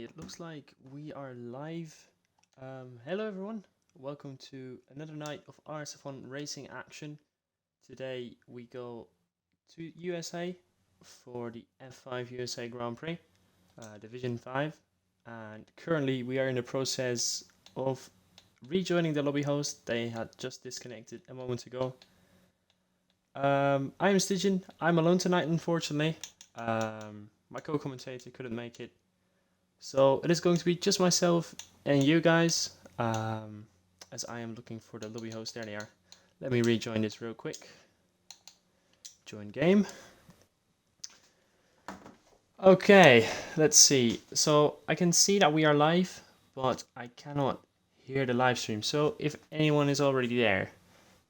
It looks like we are live. Hello everyone, welcome to another night of RSF1 racing action. Today we go to USA for the F5 USA Grand Prix, Division 5. And currently we are in the process of rejoining the lobby host. They had just disconnected a moment ago. I'm Stygian. I'm alone tonight, unfortunately. My co-commentator couldn't make it. So it is going to be just myself and you guys, as I am looking for the lobby host. There they are. Let me rejoin this real quick. Join game. Okay, let's see. So I can see that we are live, but I cannot hear the live stream. So if anyone is already there,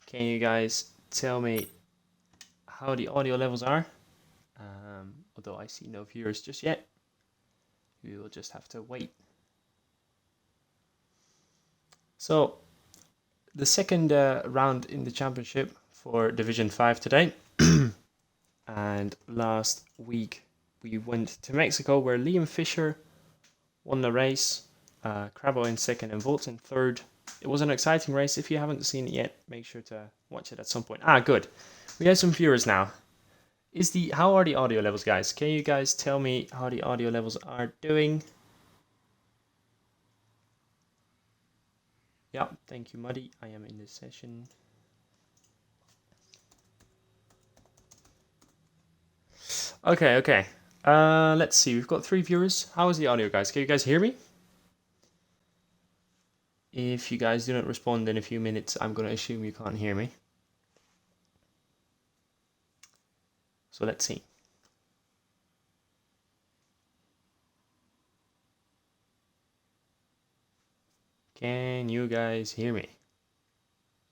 can you guys tell me how the audio levels are? Although I see no viewers just yet. We will just have to wait. So, the second round in the championship for Division 5 today. And last week we went to Mexico where Liam Fisher won the race. Crabo in second and Volt in third. It was an exciting race. If you haven't seen it yet, make sure to watch it at some point. Good. We have some viewers now. How are the audio levels, guys? Can you guys tell me how the audio levels are doing? Yeah, thank you, Muddy. I am in this session. Okay. Let's see. We've got 3 viewers. How is the audio, guys? Can you guys hear me? If you guys do not respond in a few minutes, I'm going to assume you can't hear me. So let's see. Can you guys hear me?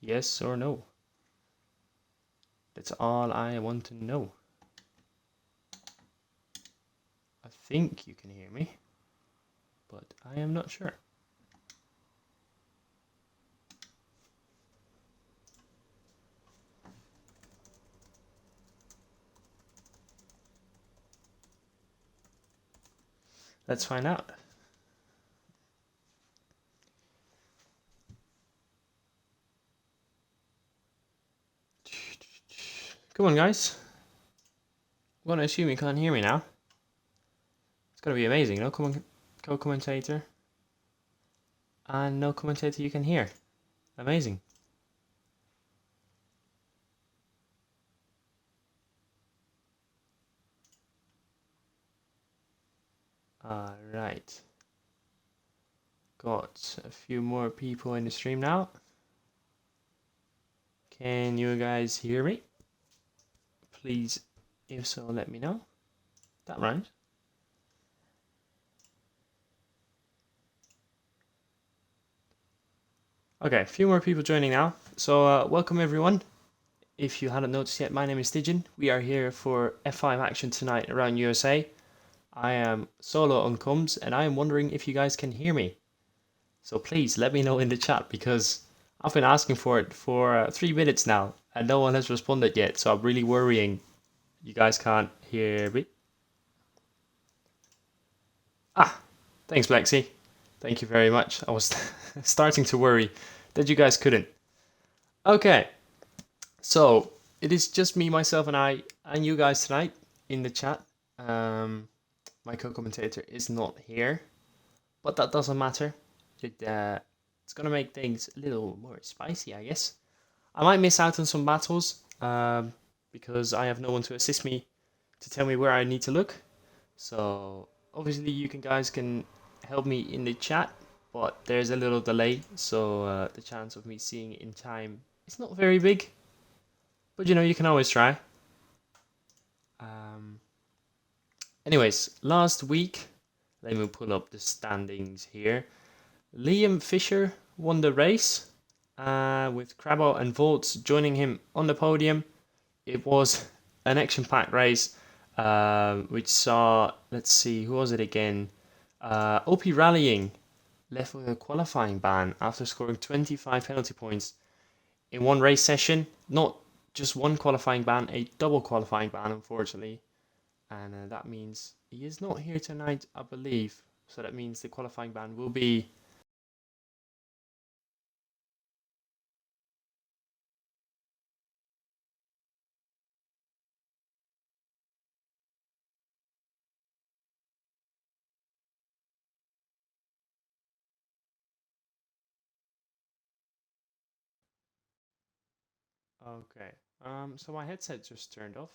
Yes or no? That's all I want to know. I think you can hear me, but I am not sure. Let's find out. Come on, guys. I'm going to assume you can't hear me now. It's going to be amazing, no co-commentator. And no commentator you can hear. Amazing. Alright. Got a few more people in the stream now. Can you guys hear me? Please, if so, let me know. That rhymes. Okay, a few more people joining now. So welcome everyone. If you hadn't noticed yet, my name is Stygian. We are here for F5 action tonight around USA. I am solo on comms and I am wondering if you guys can hear me. So please let me know in the chat because I've been asking for it for 3 minutes now and no one has responded yet. So I'm really worrying you guys can't hear me. Thanks Blexy. Thank you very much. I was starting to worry that you guys couldn't. Okay, so it is just me, myself, and I, and you guys tonight in the chat. My co-commentator is not here, but that doesn't matter. It's gonna make things a little more spicy, I guess. I might miss out on some battles because I have no one to assist me to tell me where I need to look. So obviously you guys can help me in the chat, but there's a little delay, so the chance of me seeing it in time is not very big. But you can always try. Anyways, last week, let me pull up the standings here. Liam Fisher won the race with Crabo and Volts joining him on the podium. It was an action-packed race, which saw, let's see, who was it again? OP Rallying left with a qualifying ban after scoring 25 penalty points in one race session. Not just one qualifying ban, a double qualifying ban, unfortunately. And that means he is not here tonight, I believe. So that means the qualifying ban will be okay. So my headset just turned off,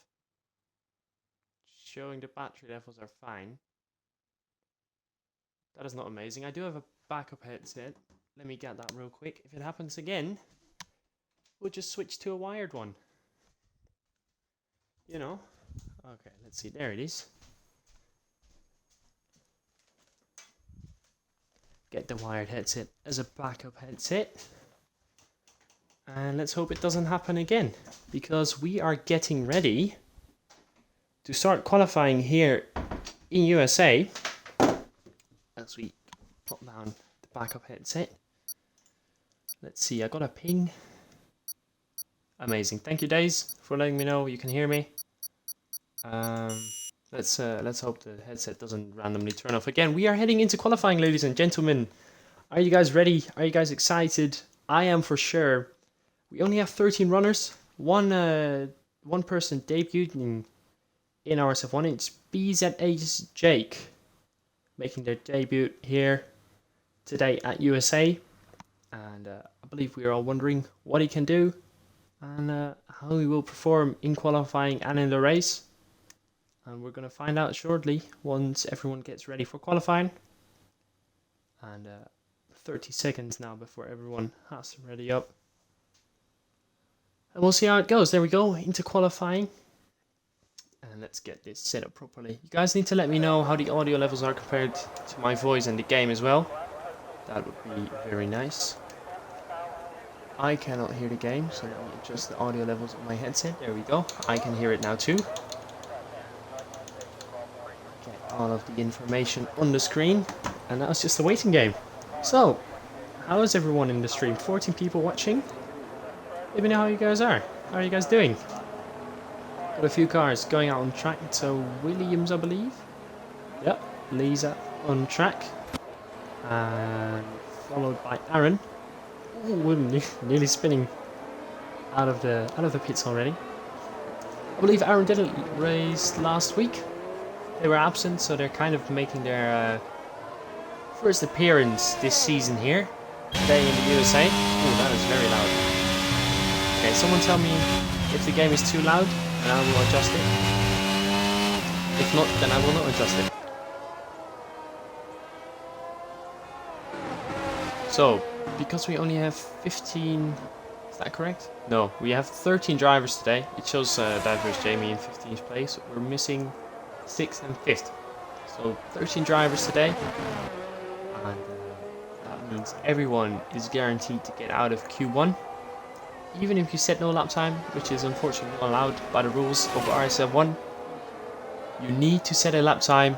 showing the battery levels are fine. That is not amazing. I do have a backup headset. Let me get that real quick. If it happens again, we'll just switch to a wired one. You know? Okay, let's see. There it is. Get the wired headset as a backup headset. And let's hope it doesn't happen again, because we are getting ready to start qualifying here in USA. As we put down the backup headset. Let's see, I got a ping. Amazing. Thank you, Days, for letting me know you can hear me. Let's hope the headset doesn't randomly turn off again. We are heading into qualifying, ladies and gentlemen. Are you guys ready? Are you guys excited? I am for sure. We only have 13 runners. One person debuting in RSF1. It's BZA's Jake, making their debut here today at USA. And I believe we are all wondering what he can do and how he will perform in qualifying and in the race. And we're going to find out shortly once everyone gets ready for qualifying. And 30 seconds now before everyone has to ready up. And we'll see how it goes. There we go, into qualifying. And let's get this set up properly. You guys need to let me know how the audio levels are compared to my voice and the game as well. That would be very nice. I cannot hear the game, so let me adjust the audio levels on my headset. There we go. I can hear it now too. Get all of the information on the screen. And now it's just a waiting game. So, how is everyone in the stream? 14 people watching. Let me know how you guys are. How are you guys doing? Got a few cars going out on track. So Williams, I believe. Yep, Lisa on track. And followed by Aaron. Ooh, nearly spinning out of the pits already. I believe Aaron didn't race last week. They were absent, so they're kind of making their first appearance this season here today in the USA. Oh, that is very loud. Okay, someone tell me if the game is too loud, and I will adjust it. If not, then I will not adjust it. So, because we only have 15, is that correct? No, we have 13 drivers today. It shows Diverse Jamie in 15th place. We're missing 6th and 5th. So 13 drivers today. And that means everyone is guaranteed to get out of Q1. Even if you set no lap time, which is unfortunately not allowed by the rules of RSF1. You need to set a lap time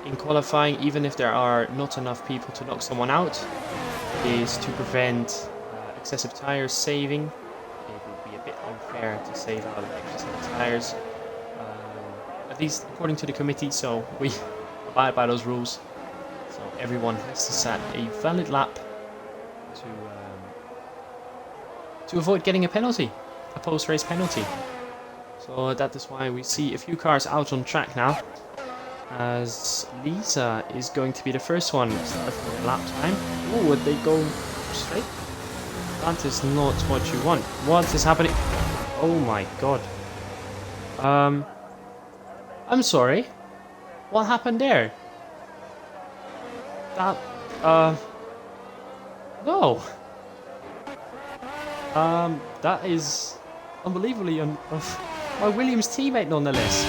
in qualifying, even if there are not enough people to knock someone out. Is to prevent excessive tire saving. It would be a bit unfair to save out of excessive tires, at least according to the committee, so we abide by those rules. So everyone has to set a valid lap to avoid getting a penalty, a post-race penalty. So that is why we see a few cars out on track now, as Lisa is going to be the first one starting the lap time. Oh, would they go straight? That is not what you want. What is happening? Oh my god. I'm sorry. What happened there? That, no. That is unbelievably my Williams teammate nonetheless.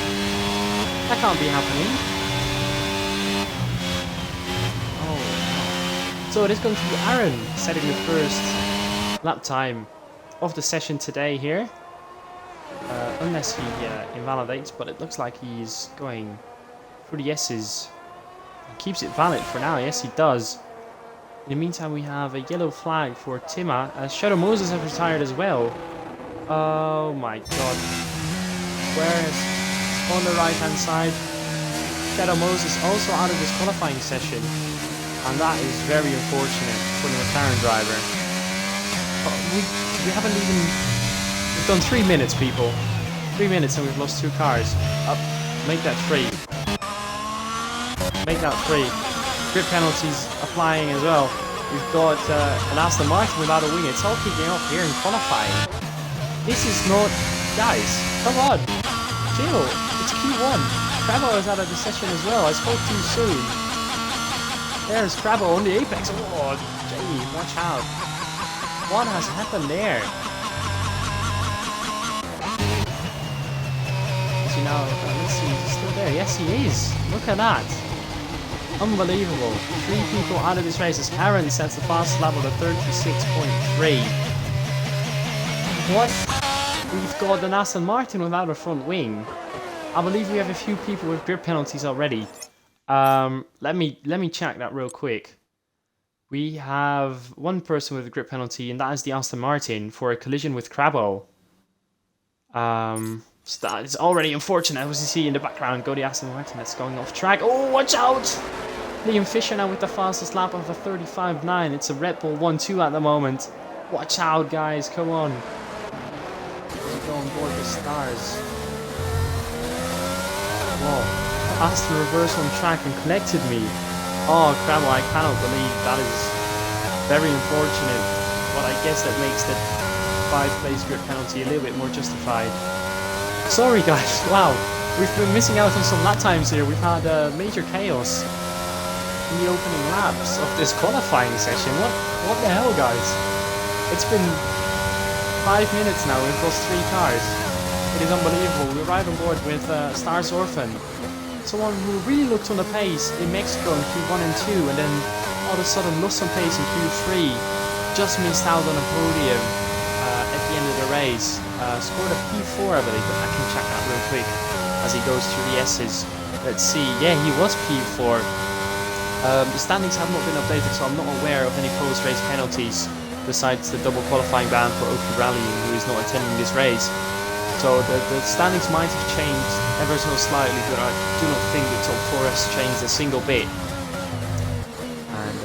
That can't be happening. Oh. So it is going to be Aaron setting the first lap time of the session today here. Unless he invalidates, but it looks like he's going for the S's. He keeps it valid for now, yes he does. In the meantime, we have a yellow flag for Tima, as Shadow Moses has retired as well. Oh my god. Where is on the right hand side? Shadow Moses also out of this qualifying session. And that is very unfortunate for the McLaren driver. But we haven't even... We've done 3 minutes, people. 3 minutes and we've lost 2 cars. Up, make that 3. Make that 3. Grip penalties applying as well. We've got an Aston Martin without a wing. It's all kicking off here in qualifying. This is not... Guys, come on. Chill. It's Q1. Crabbo is out of the session as well. I spoke too soon. There's Crabbo on the apex. Oh, Jamie, watch out. What has happened there? Is he now... let's see, he's still there. Yes, he is. Look at that. Unbelievable. 3 people out of this race as Aaron sets the fastest lap of the 36.3. What? We've got an Aston Martin without a front wing. I believe we have a few people with grip penalties already. Let me check that real quick. We have 1 person with a grip penalty, and that is the Aston Martin for a collision with Crabbo. So that is already unfortunate. As you see in the background, go the Aston Martin that's going off track. Oh, watch out! Liam Fisher now with the fastest lap of a 35.9. It's a Red Bull 1-2 at the moment. Watch out, guys. Come on. Let's go on board the stars. Whoa. Aston reversed on track and collected me. Oh, Crabbo, I cannot believe that is very unfortunate. But I guess that makes the 5-place grip penalty a little bit more justified. Sorry, guys. Wow. We've been missing out on some lap times here. We've had major chaos in the opening laps of this qualifying session. What the hell, guys? It's been 5 minutes now. We've lost 3 cars. It is unbelievable. We arrived on board with Stars Orphan. Someone who really looked on the pace in Mexico in Q1 and 2, and then all of a sudden lost some pace in Q3. Just missed out on a podium at the end of the race. Scored a P4, I believe, but I can check that real quick as he goes through the S's. Let's see. Yeah, he was P4. The standings have not been updated, so I'm not aware of any post-race penalties besides the double qualifying ban for Oki Rallying, who is not attending this race. So the standings might have changed ever so slightly, but I do not think the top 4 has changed a single bit. And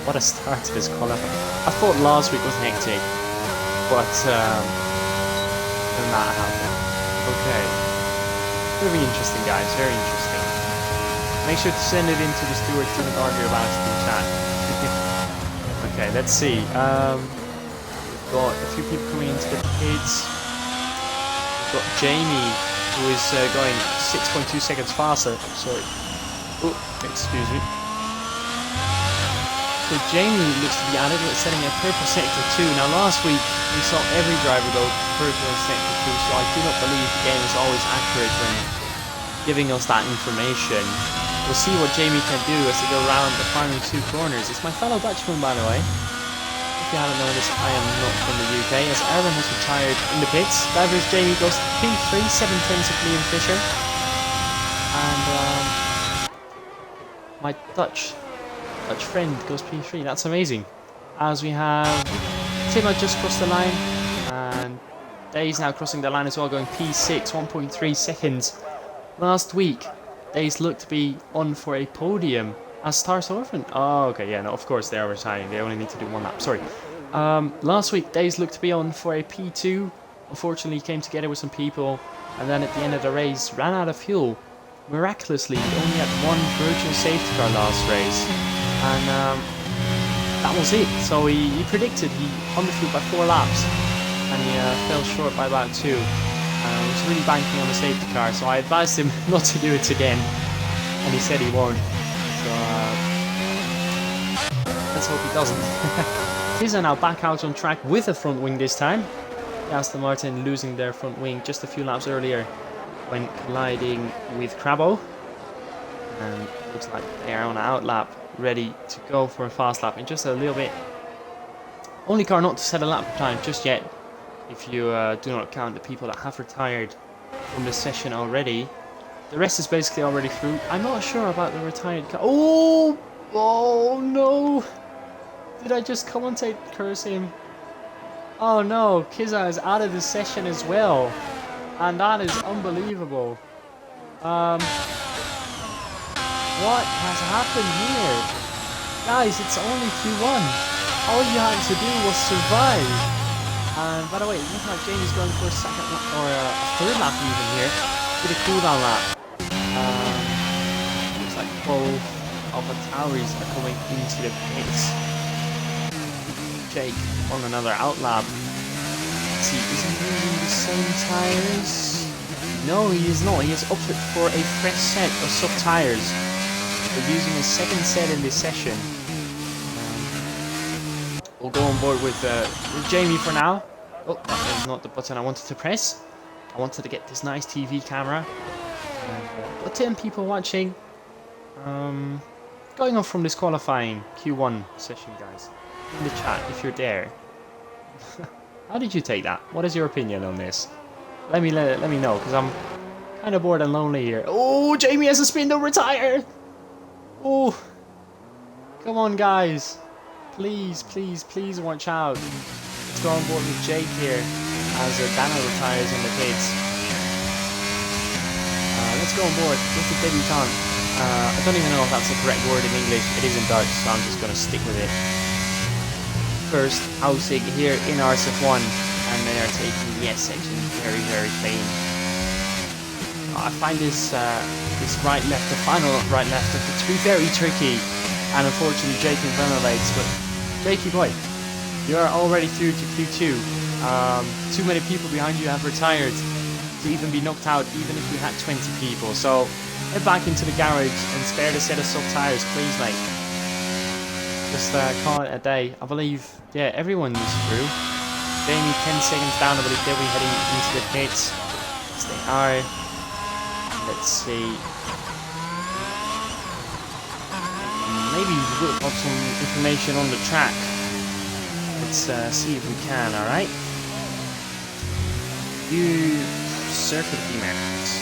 what a start to this qualifying. I thought last week was hectic, but then that happened. Okay. Very interesting, guys. Very interesting. Make sure to send it in to the stewards. Do not argue about it in chat. Okay, let's see. We've got a few people coming into the pits. We've got Jamie, who is going 6.2 seconds faster. Sorry. Oh, excuse me. So Jamie looks to be added, setting a purple sector 2. Now last week we saw every driver go purple sector 2, so I do not believe the game is always accurate when giving us that information. We'll see what Jamie can do as they go around the final 2 corners. It's my fellow Dutchman, by the way. If you haven't noticed, I am not from the UK, as Aaron has retired in the pits. Drivers Jamie goes to P3, 7/10 of Liam Fisher. And my Dutch friend goes P3. That's amazing. As we have Timo just crossed the line, and Days now crossing the line as well, going P6, 1.3 seconds. Last week, Days looked to be on for a podium as Stars Orphan. Oh, okay, yeah, no, of course they are retiring. They only need to do 1 lap. Sorry. Last week, Days looked to be on for a P2. Unfortunately, he came together with some people, and then at the end of the race, ran out of fuel. Miraculously, he only had 1 virtual safety car last race. And that was it. So he predicted he underfueled by 4 laps, and he fell short by about 2. He was really banking on the safety car, so I advised him not to do it again, and he said he won't. So let's hope he doesn't. Tizza now back out on track with a front wing this time. Aston Martin losing their front wing just a few laps earlier when colliding with Crabbo. And looks like they are on an out lap, ready to go for a fast lap in just a little bit. Only car not to set a lap time just yet, if you do not count the people that have retired from the session already. The rest is basically already through. I'm not sure about the retired car. Oh no! Did I just commentate curse him? Oh no, Kizza is out of the session as well. And that is unbelievable. What has happened here? Guys, it's only Q1. All you had to do was survive. And by the way, it looks like Jamie's going for a second lap, or a third lap even here. Did a cooldown lap. Looks like both of the towers are coming into the pits. Jake on another out lap. Let's see, is he using the same tires? No, he is not. He has opted for a fresh set of soft tires. We're using a second set in this session. We'll go on board with Jamie for now. Oh, that is not the button I wanted to press. I wanted to get this nice TV camera. But 10 people watching. Going on from this qualifying Q1 session, guys. In the chat, if you're there. How did you take that? What is your opinion on this? Let me know, because I'm kind of bored and lonely here. Oh, Jamie has a spin to retire. Oh, come on, guys. Please, please, please watch out. Let's go on board with Jake here as Dana retires in the pits. Let's go on board with the debutant. I don't even know if that's the correct word in English. It is in Dutch, so I'm just going to stick with it. First outing here in RSF1, and they are taking the S section very, very clean. I find this right-left, the final right-left, to be very tricky, and unfortunately Jake invalidates, but Jakey boy, you are already through to Q2. Too many people behind you have retired to even be knocked out, even if you had 20 people. So head back into the garage and spare the set of soft tires, please, mate. Just call it a day. I believe, yeah, everyone's through. Jamie 10 seconds down. I believe they'll be heading into the pits. Yes, they are. Let's see. Maybe we'll have some information on the track. Let's see if we can, alright? You circuit of the Americas.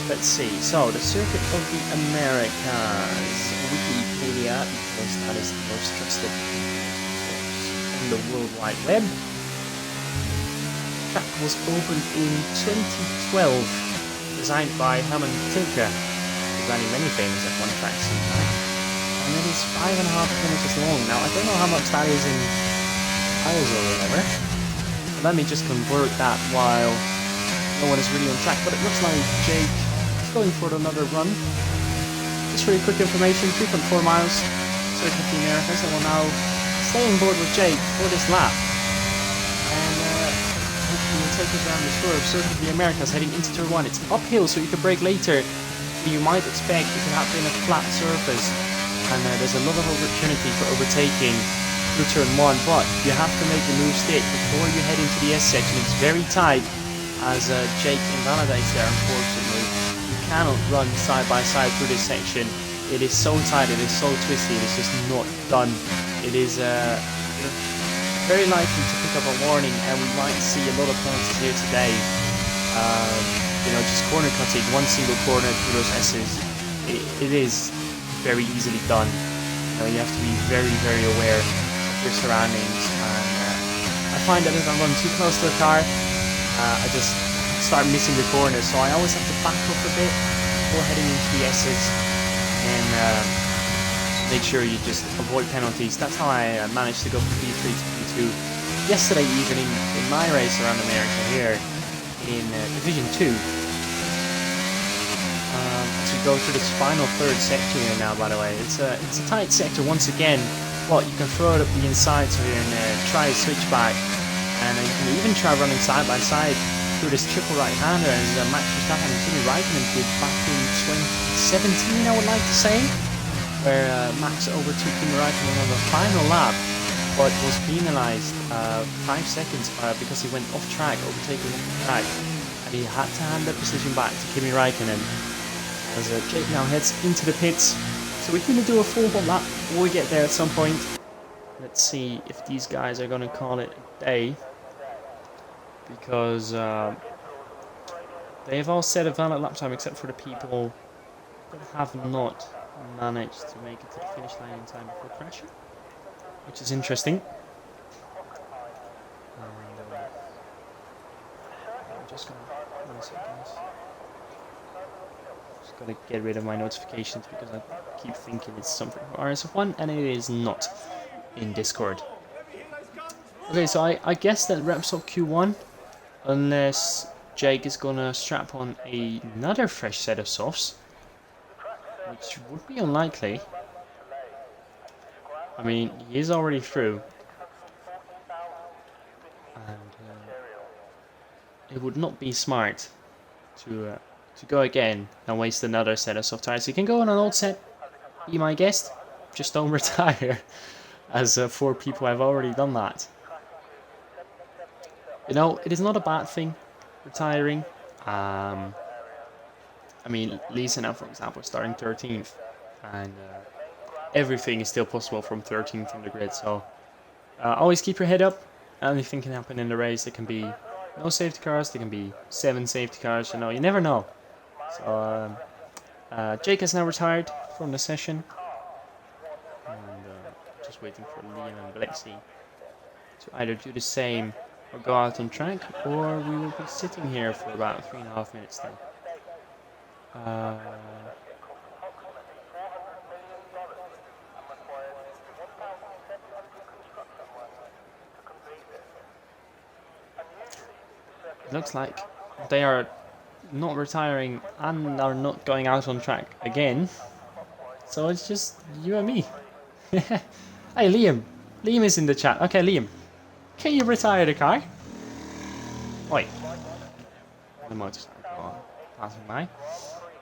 Let's see. So, the circuit of the Americas. Wikipedia, because that is the most trusted source on the World Wide Web. The track was opened in 2012, designed by Herman Tilke. Designing many famous F1 tracks, and it is 5.5 kilometers long. Now I don't know how much that is in miles or whatever. Let me just convert that while no one is really on track. But it looks like Jake is going for another run. Just really quick information: 3.4 miles, circuit of the Americas. I will now stay on board with Jake for this lap, and hopefully we'll take us around the curve. Circuit of the Americas heading into turn 1. It's uphill, so you can brake later. You might expect it to happen in a flat surface, and there's a lot of opportunity for overtaking through turn 1, but you have to make the move stick before you head into the S section. It's very tight, as Jake invalidates there, unfortunately. You cannot run side by side through this section. It is so tight, it is so twisty, it is just not done. It is very likely to pick up a warning, and we might see a lot of penalties here today. You know, just corner cutting, one single corner through those S's. It is very easily done. You know, you have to be very, very aware of your surroundings. And I find that if I run too close to the car, I just start missing the corners. So I always have to back up a bit before heading into the S's, and make sure you just avoid penalties. That's how I managed to go from P3 to P2 yesterday evening in my race around America here in Division 2. As we go through this final third sector here now, by the way, it's a tight sector once again, but you can throw it up the inside so you can try a switchback, and you can even try running side by side through this triple right-hander, as Max Verstappen and Kimi Raikkonen did back in 2017, I would like to say, where Max overtook Kimi Raikkonen on the final lap, but was penalized 5 seconds because he went off track, overtaking off the track, and he had to hand the position back to Kimi Raikkonen as Jake now heads into the pits. So we're going to do a full hot lap before we get there at some point. Let's see if these guys are going to call it a day, because they've all set a valid lap time except for the people that have not managed to make it to the finish line in time before crashing, which is interesting. And, I'm just gonna 1 second. just gotta get rid of my notifications because I keep thinking it's something from RSF1 and it is not in Discord. Okay, so I guess that wraps up Q1, unless Jake is gonna strap on another fresh set of softs, which would be unlikely. I mean, he is already through, and it would not be smart to go again and waste another set of soft tires. You can go on an old set, be my guest, just don't retire, as 4 people have already done that. You know, it is not a bad thing, retiring. I mean, Lisa now, for example, is starting 13th, and everything is still possible from 13th in the grid, so always keep your head up. Anything can happen in the race. There can be no safety cars, there can be 7 safety cars, you know, you never know. So, Jake has now retired from the session, and just waiting for Liam and Blexy to either do the same or go out on track, or we will be sitting here for about 3.5 minutes then. It looks like they are not retiring and are not going out on track again. So it's just you and me. Hey, Liam. Liam is in the chat. Okay, Liam. Can you retire the car? Oi. The motorcycle passing by.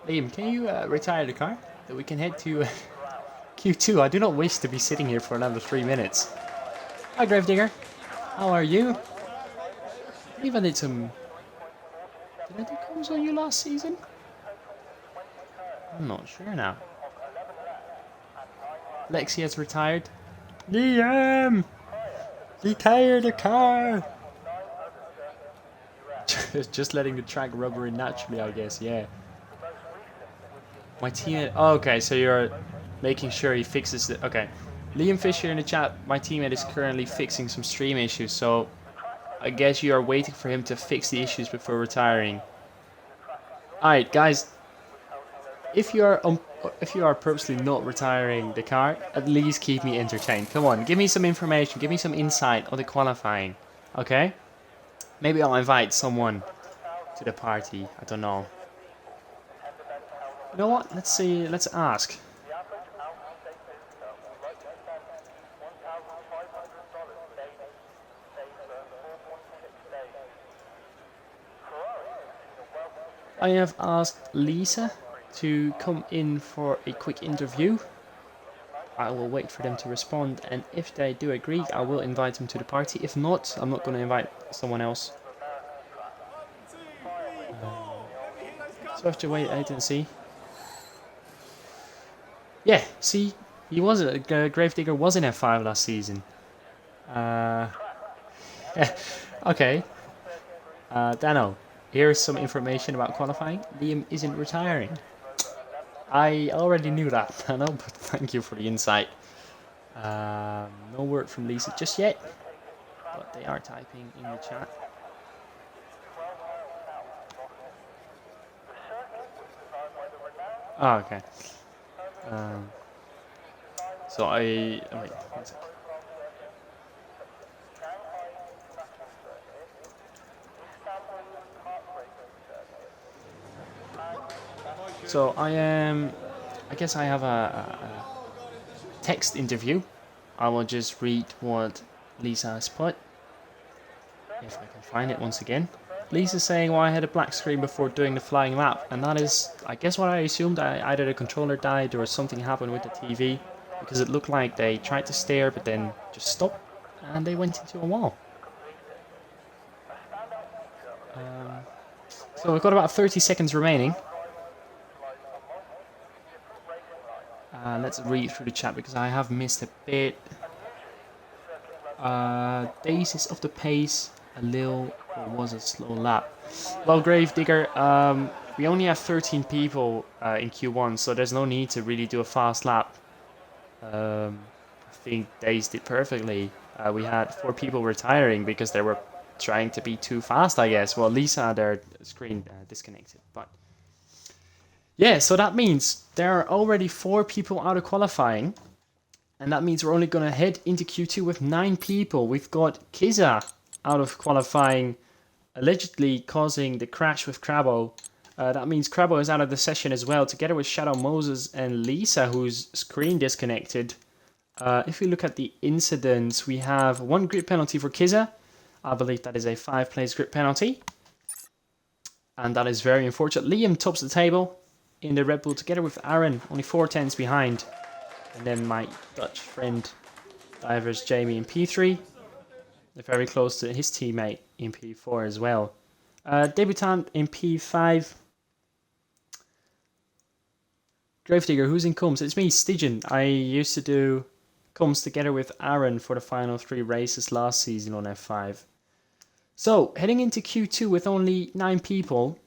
Liam, can you retire the car? That we can head to Q2. I do not wish to be sitting here for another 3 minutes. Hi, Gravedigger. How are you? I believe I did some... Did I do calls on you last season? I'm not sure now. Lexi has retired. Liam! Retire the car! Just letting the track rubber in naturally, I guess, yeah. My teammate... Oh, okay, so you're making sure he fixes it. Okay. Liam Fisher in the chat, my teammate is currently fixing some stream issues, so I guess you are waiting for him to fix the issues before retiring. Alright, guys. If you are purposely not retiring the car, at least keep me entertained. Come on, give me some information, give me some insight on the qualifying. Okay? Maybe I'll invite someone to the party. I don't know. You know what? Let's see. Let's ask. I have asked Lisa to come in for a quick interview. I will wait for them to respond, and if they do agree, I will invite them to the party. If not, I'm not going to invite someone else. So I have to wait and see. Yeah, see, he was Gravedigger was in F5 last season. Okay. Dano, here's some information about qualifying. Liam isn't retiring. I already knew that, Dano, but thank you for the insight. No word from Lisa just yet, but they are typing in the chat. Oh, okay. So wait, one sec. So I guess I have a text interview. I will just read what Lisa has put, if I can find it once again. Lisa's saying, well, I had a black screen before doing the flying lap, and that is, I guess what I assumed, either the controller died or something happened with the TV, because it looked like they tried to steer but then just stopped, and they went into a wall. So we've got about 30 seconds remaining. Let's read through the chat because I have missed a bit. Days is off the pace a little, or was a slow lap. Well, Gravedigger, we only have 13 people in Q1, so there's no need to really do a fast lap. I think Days did perfectly. We had 4 people retiring because they were trying to be too fast, I guess. Well, Lisa had their screen disconnected, but Yeah, so that means there are already 4 people out of qualifying. And that means we're only going to head into Q2 with 9 people. We've got Kiza out of qualifying, allegedly causing the crash with Crabbo. That means Crabbo is out of the session as well, together with Shadow Moses and Lisa, whose screen disconnected. If we look at the incidents, we have 1 grid penalty for Kiza. I believe that is a 5-place grid penalty. And that is very unfortunate. Liam tops the table in the Red Bull together with Aaron, only 4 tenths behind. And then my Dutch friend, Divers Jamie in P3. They're very close to his teammate in P4 as well. Debutant in P5. Gravedigger, who's in comms? It's me, Stygian. I used to do comms together with Aaron for the final 3 races last season on F5. So, heading into Q2 with only 9 people.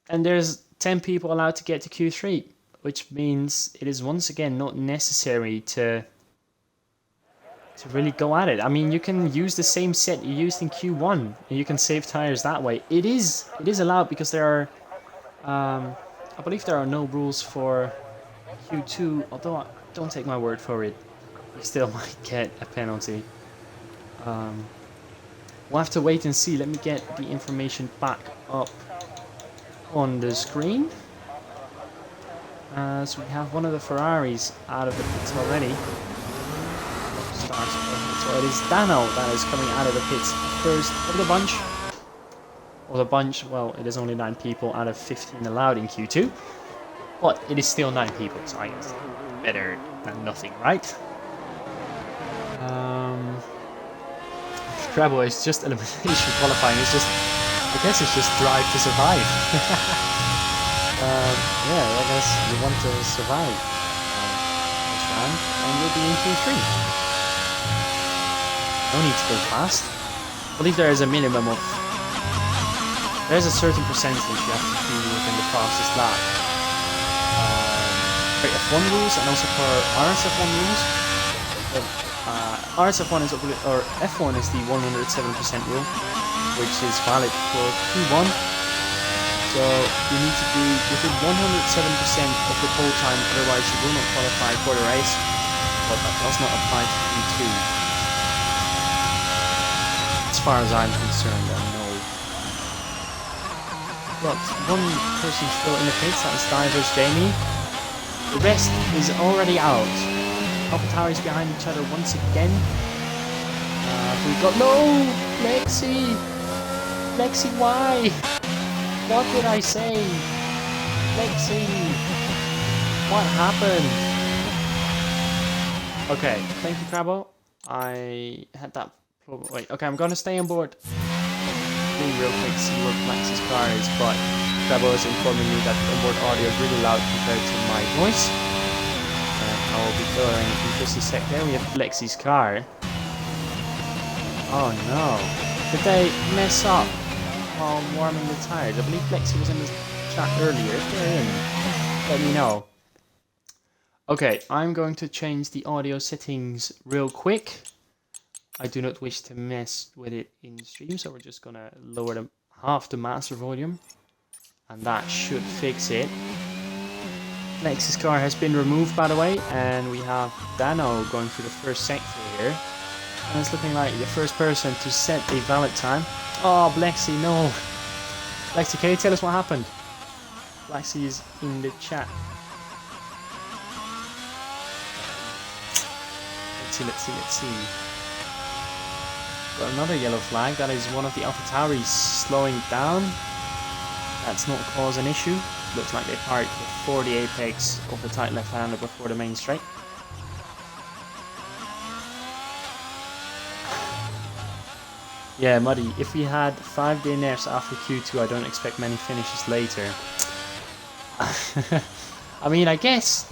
And there's 10 people allowed to get to Q3. Which means it is once again not necessary to really go at it. I mean, you can use the same set you used in Q1, and you can save tires that way. It is allowed because there are, I believe there are no rules for Q2. Although don't take my word for it, you still might get a penalty. We'll have to wait and see. Let me get the information back up on the screen. So we have one of the Ferraris out of the pits already. So it is Dano that is coming out of the pits first of the bunch. Or the bunch, well, it is only 9 people out of 15 allowed in Q2. But it is still 9 people, so I guess better than nothing, right? Crabbo is just elimination qualifying. It's just, I guess it's just drive to survive. Yeah, I guess you want to survive this round, and you'll be in Q3. No need to go fast. I believe there is a minimum of... There's a certain percentage you have to be within the fastest lap. For F1 rules and also for RSF1 rules. RSF1 is, or F1 is the 107% rule, which is valid for Q1. So you need to be within 107% of the pole time, otherwise you will not qualify for the race. But that does not apply to Q2. As far as I'm concerned, no. But one person still in the pits, that is Divers Jamie. The rest is already out. AlphaTauri's behind each other once again. We've got Lexi! Lexi, why? What did I say? Lexi! What happened? Okay, thank you, Crabbo. I had that... Wait, okay, I'm gonna stay on board. Being real quick, see what Lexi's car is, but Crabbo is informing me that the onboard audio is really loud compared to my voice. I will be coloring in just a sec. There we have Lexi's car. Oh no. Did they mess up while warming the tires? I believe Lexi was in the chat earlier. If they're in, let me know. Okay, I'm going to change the audio settings real quick. I do not wish to mess with it in stream, so we're just gonna lower half the master volume, and that should fix it. Lexi's car has been removed, by the way, and we have Dano going through the first sector here. And it's looking like the first person to set a valid time. Oh, Lexi, no. Lexi, can you tell us what happened? Lexi is in the chat. Let's see. Got another yellow flag. That is one of the AlphaTauris slowing down. That's not cause an issue. Looks like they parked before the apex of the tight left-hander before the main straight. Yeah, Muddy, if we had 5 DNFs after Q2, I don't expect many finishes later. I mean, I guess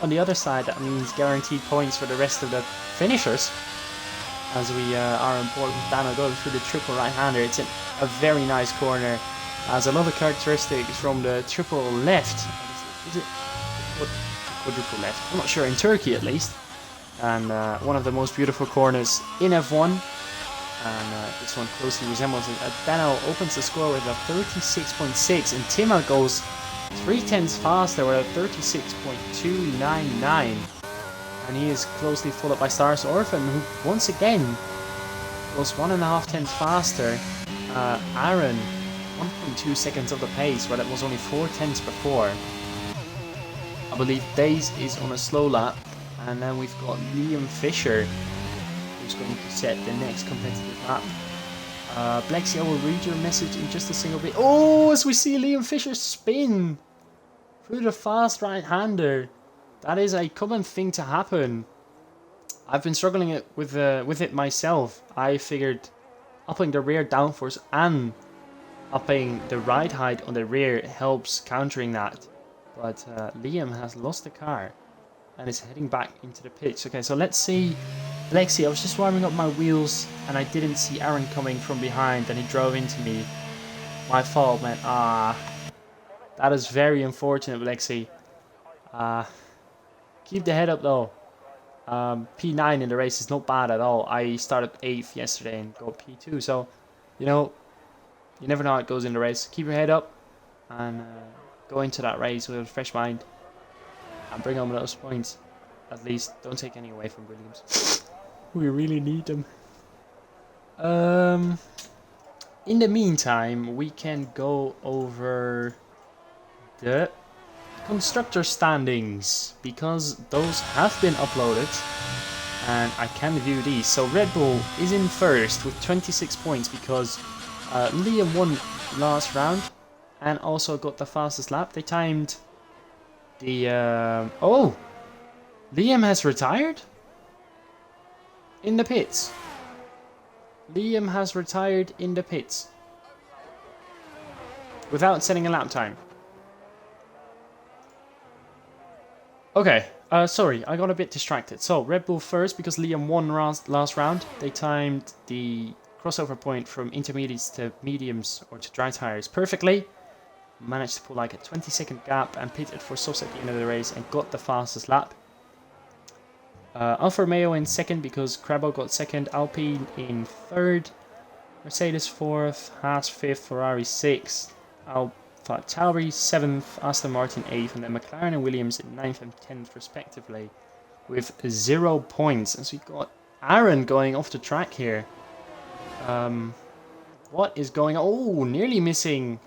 on the other side, that means guaranteed points for the rest of the finishers. As we are on board with Dano going through the triple right-hander. It's a very nice corner. Has a lot of characteristics from the triple left. Is it quadruple left? I'm not sure, in Turkey at least. And one of the most beautiful corners in F1. And this one closely resembles it. Dano opens the score with a 36.6, and Tima goes 3/10 faster with a 36.299. And he is closely followed by Stars Orphan, who once again was 1.5 tenths faster. Aaron, 1.2 seconds of the pace, where that was only 4 tenths before. I believe Daze is on a slow lap. And then we've got Liam Fisher, who's going to set the next competitive lap. Blexy, I will read your message in just a single bit. Oh, as we see Liam Fisher spin through the fast right-hander. That is a common thing to happen. I've been struggling with it myself. I figured upping the rear downforce and upping the ride height on the rear helps countering that. But Liam has lost the car and is heading back into the pits. Okay, so let's see. Lexi, I was just warming up my wheels and I didn't see Aaron coming from behind and he drove into me. My fault, man. That is very unfortunate, Lexi. Keep the head up though. P9 in the race is not bad at all. I started 8th yesterday and got P2, so you know, you never know how it goes in the race. Keep your head up and go into that race with a fresh mind and bring home those points. At least don't take any away from Williams. We really need them. In the meantime, we can go over the constructor standings, because those have been uploaded and I can view these. So Red Bull is in first with 26 points because Liam won last round and also got the fastest lap. They timed the oh, Liam has retired in the pits. Liam has retired in the pits without setting a lap time. Okay, sorry, I got a bit distracted. So, Red Bull first because Liam won last round. They timed the crossover point from intermediates to mediums or to dry tires perfectly. Managed to pull like a 20-second gap and pitted for softs at the end of the race and got the fastest lap. Alfa Romeo in second because Crabbo got second, Alpine in third, Mercedes fourth, Haas fifth, Ferrari sixth, Alfa Tauri 7th, Aston Martin 8th, and then McLaren and Williams in 9th and 10th respectively with 0 points. And so we've got Aaron going off the track here. What is going on? Oh, nearly missing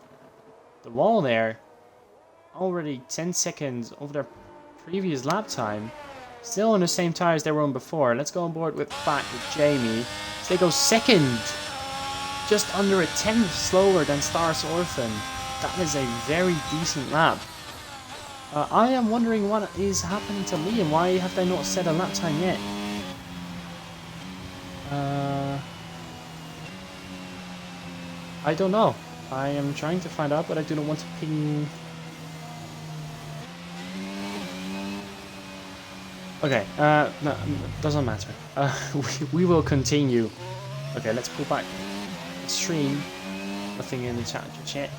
the wall there. Already 10 seconds of their previous lap time. Still on the same tires they were on before. Let's go on board with Jamie. So they go second. Just under a 10th slower than Stars Orphan. That is a very decent lap. I am wondering what is happening to Liam. Why have they not set a lap time yet? I don't know. I am trying to find out, but I do not want to ping. Okay, no, doesn't matter. We will continue. Okay, let's pull back the stream. Nothing in the chat just yet.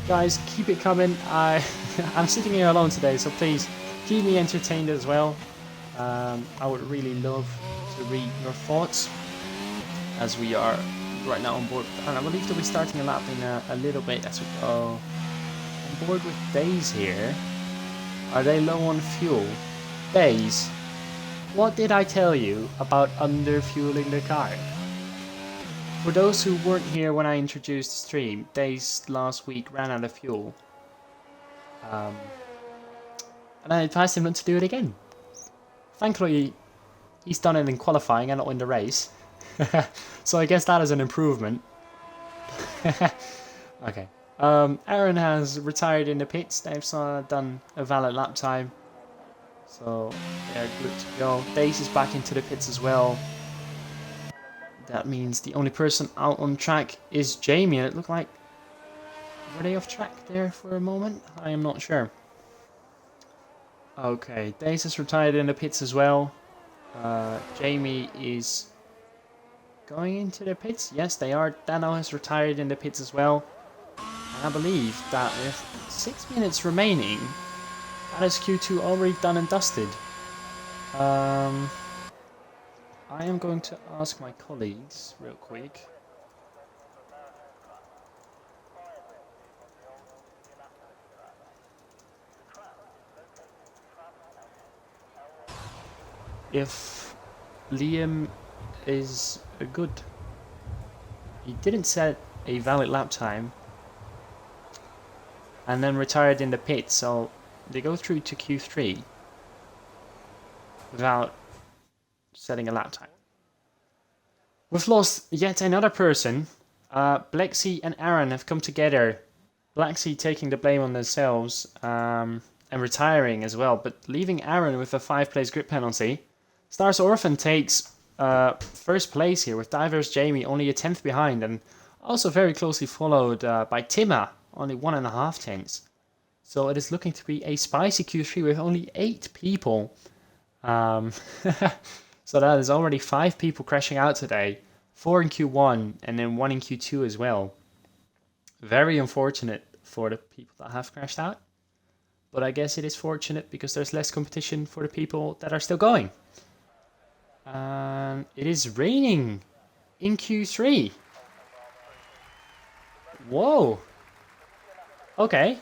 Guys, keep it coming. I'm sitting here alone today, so please keep me entertained as well. I would really love to read your thoughts as we are right now on board. And I believe they'll be starting a lap in a little bit as we go on board with Days here. Are they low on fuel? Days, what did I tell you about under-fueling the car? For those who weren't here when I introduced the stream, Days last week ran out of fuel. And I advised him not to do it again. Thankfully, he's done it in qualifying and not in the race. So I guess that is an improvement. Okay. Aaron has retired in the pits. They've done a valid lap time. So they're good to go. Dace is back into the pits as well. That means the only person out on track is Jamie. And it looked like... Were they off track there for a moment? I am not sure. Okay, Dace is retired in the pits as well. Jamie is going into the pits. Yes, they are. Dano has retired in the pits as well. And I believe that with 6 minutes remaining, that is Q2 already done and dusted. I am going to ask my colleagues real quick. if Liam is good. He didn't set a valid lap time and then retired in the pit, so they go through to Q3 without setting a lap time. We've lost yet another person. Blexy and Aaron have come together. Blexy taking the blame on themselves and retiring as well, but leaving Aaron with a 5-place grid penalty. Stars Orphan takes first place here with Divers Jamie only a 10th behind, and also very closely followed by Timma, only 1.5 tenths. So it is looking to be a spicy Q3 with only 8 people. So that is already 5 people crashing out today. 4 in Q1 and then 1 in Q2 as well. Very unfortunate for the people that have crashed out. But I guess it is fortunate because there's less competition for the people that are still going. It is raining in Q3. Whoa. Okay.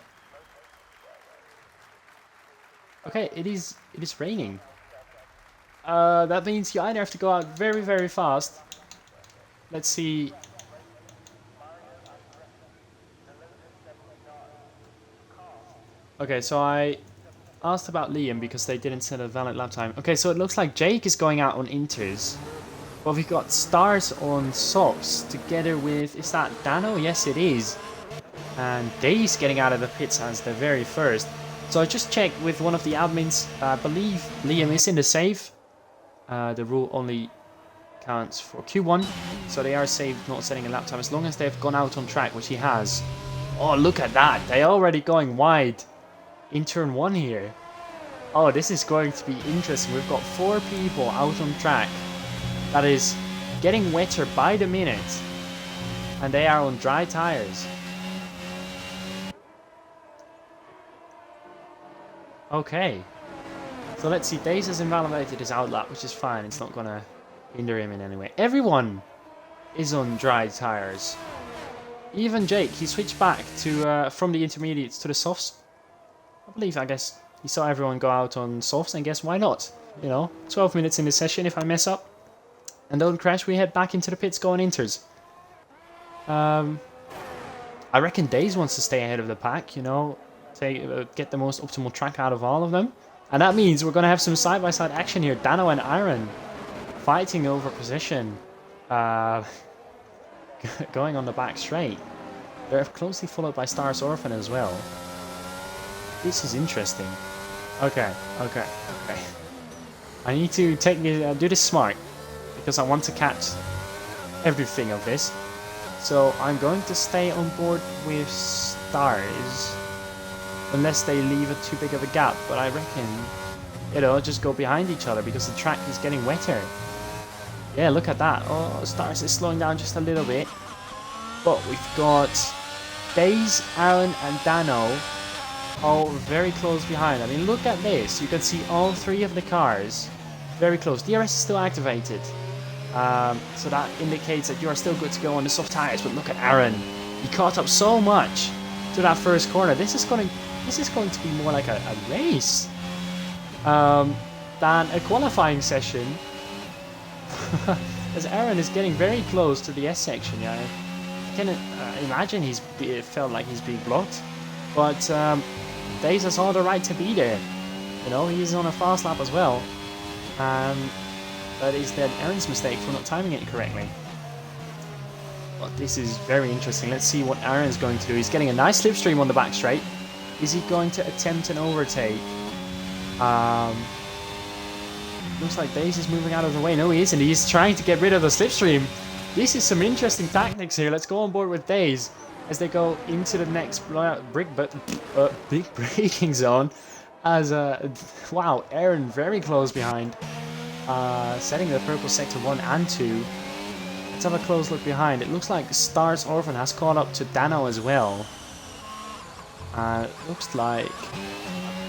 Okay, it is raining. That means you either have to go out very, very fast. Let's see. Okay, so I asked about Liam because they didn't set a valid lap time. Okay, so it looks like Jake is going out on inters. But we've got Stars on softs together with... Is that Dano? Yes, it is. And Days getting out of the pits as the very first. So I just checked with one of the admins. I believe Liam is in the save. The rule only counts for Q1. So they are saved not setting a lap time as long as they've gone out on track, which he has. Oh, look at that. They're already going wide in turn 1 here. Oh, this is going to be interesting. We've got 4 people out on track. That is getting wetter by the minute. And they are on dry tires. Okay. So let's see. Days has invalidated his outlap, which is fine. It's not going to hinder him in any way. Everyone is on dry tires. Even Jake, he switched back to from the intermediates to the softs. I guess he saw everyone go out on softs, and guess why not? You know, 12 minutes in the session. If I mess up and don't crash, we head back into the pits going inters. I reckon Days wants to stay ahead of the pack, you know, get the most optimal track out of all of them. And that means we're going to have some side-by-side action here. Dano and Iron fighting over position. Going on the back straight. They're closely followed by Stars Orphan as well. This is interesting. Okay. I need to do this smart because I want to catch everything of this. So I'm going to stay on board with Stars unless they leave a too big of a gap. But I reckon, you know, just go behind each other because the track is getting wetter. Yeah, look at that. Oh, Stars is slowing down just a little bit. But we've got Days, Aaron and Dano all very close behind. I mean, look at this. You can see all 3 of the cars very close. DRS is still activated. So that indicates that you are still good to go on the soft tires. But look at Aaron. He caught up so much to that first corner. This is going to be more like a race than a qualifying session. As Aaron is getting very close to the S section. Yeah, I can imagine he's felt like he's being blocked. But Days has all the right to be there. You know, he's on a fast lap as well. That is then Aaron's mistake for not timing it correctly. But this is very interesting. Let's see what Aaron's going to do. He's getting a nice slipstream on the back straight. Is he going to attempt an overtake? Looks like Days is moving out of the way. No, he isn't. He's trying to get rid of the slipstream. This is some interesting tactics here. Let's go on board with Days as they go into the next big braking zone. As wow, Aaron very close behind, setting the purple sector 1 and 2. Let's have a close look behind. It looks like Stars Orphan has caught up to Dano as well. It looks like,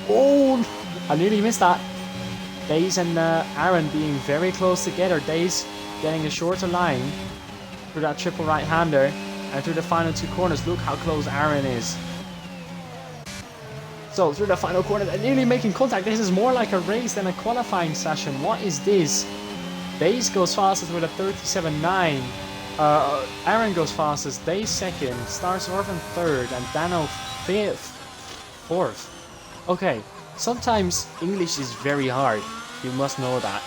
oh, I nearly missed that. Days and Aaron being very close together. Days getting a shorter line through that triple right-hander and through the final 2 corners. Look how close Aaron is. So through the final corner, they're nearly making contact. This is more like a race than a qualifying session. What is this? Base goes fastest with a 37.9. Aaron goes fastest. Day second. Stars Orphan third. And Dano fourth. Okay. Sometimes English is very hard. You must know that.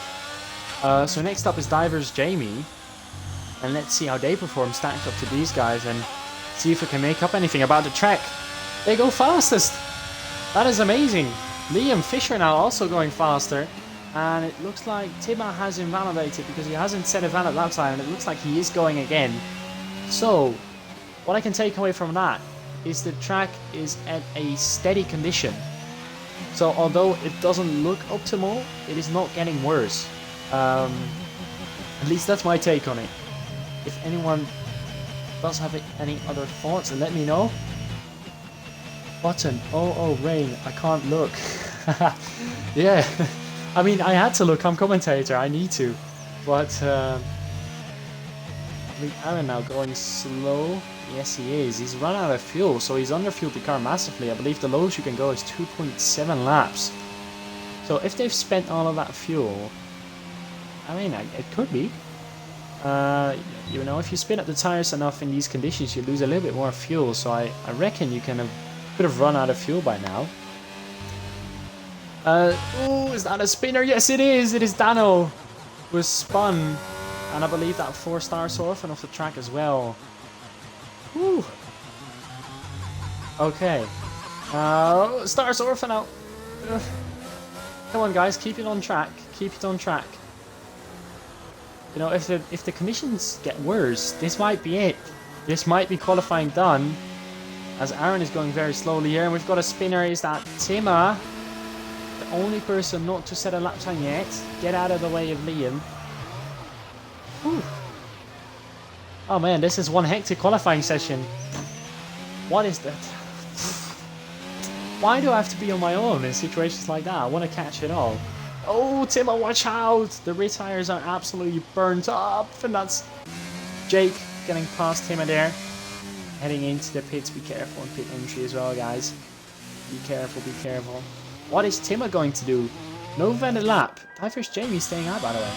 So next up is Divers Jamie. And let's see how they perform stacked up to these guys. And see if we can make up anything about the track. They go fastest. That is amazing. Liam Fisher now also going faster. And it looks like Tima has invalidated because he hasn't set a valid lap time. And it looks like he is going again. So, what I can take away from that is the track is at a steady condition. So, although it doesn't look optimal, it is not getting worse. At least that's my take on it. If anyone does have any other thoughts, let me know. Button. Oh, rain. I can't look. Yeah. I mean, I had to look. I'm commentator. I need to. But, I mean, Aaron now going slow. Yes, he is. He's run out of fuel, so he's underfueled the car massively. I believe the lowest you can go is 2.7 laps. So if they've spent all of that fuel, I mean, it could be. You know, if you spin up the tires enough in these conditions, you lose a little bit more fuel. So I reckon you could have run out of fuel by now. Oh, is that a spinner? Yes, it is. It is Dano who was spun. And I believe that 4-star Orphan off the track as well. Whew. Okay. Stars Orphan out. Come on, guys. Keep it on track. Keep it on track. You know, if the conditions get worse, this might be it. This might be qualifying done. As Aaron is going very slowly here. And we've got a spinner. Is that Tima? The only person not to set a lap time yet. Get out of the way of Liam. Whew. Oh man, this is one hectic qualifying session. What is that? Why do I have to be on my own in situations like that? I want to catch it all. Oh, Tima, watch out! The rear tires are absolutely burnt up. And that's Jake getting past Tima there. Heading into the pits. Be careful on pit entry as well, guys. Be careful, be careful. What is Tima going to do? No vended lap. Divers Jamie staying out, by the way.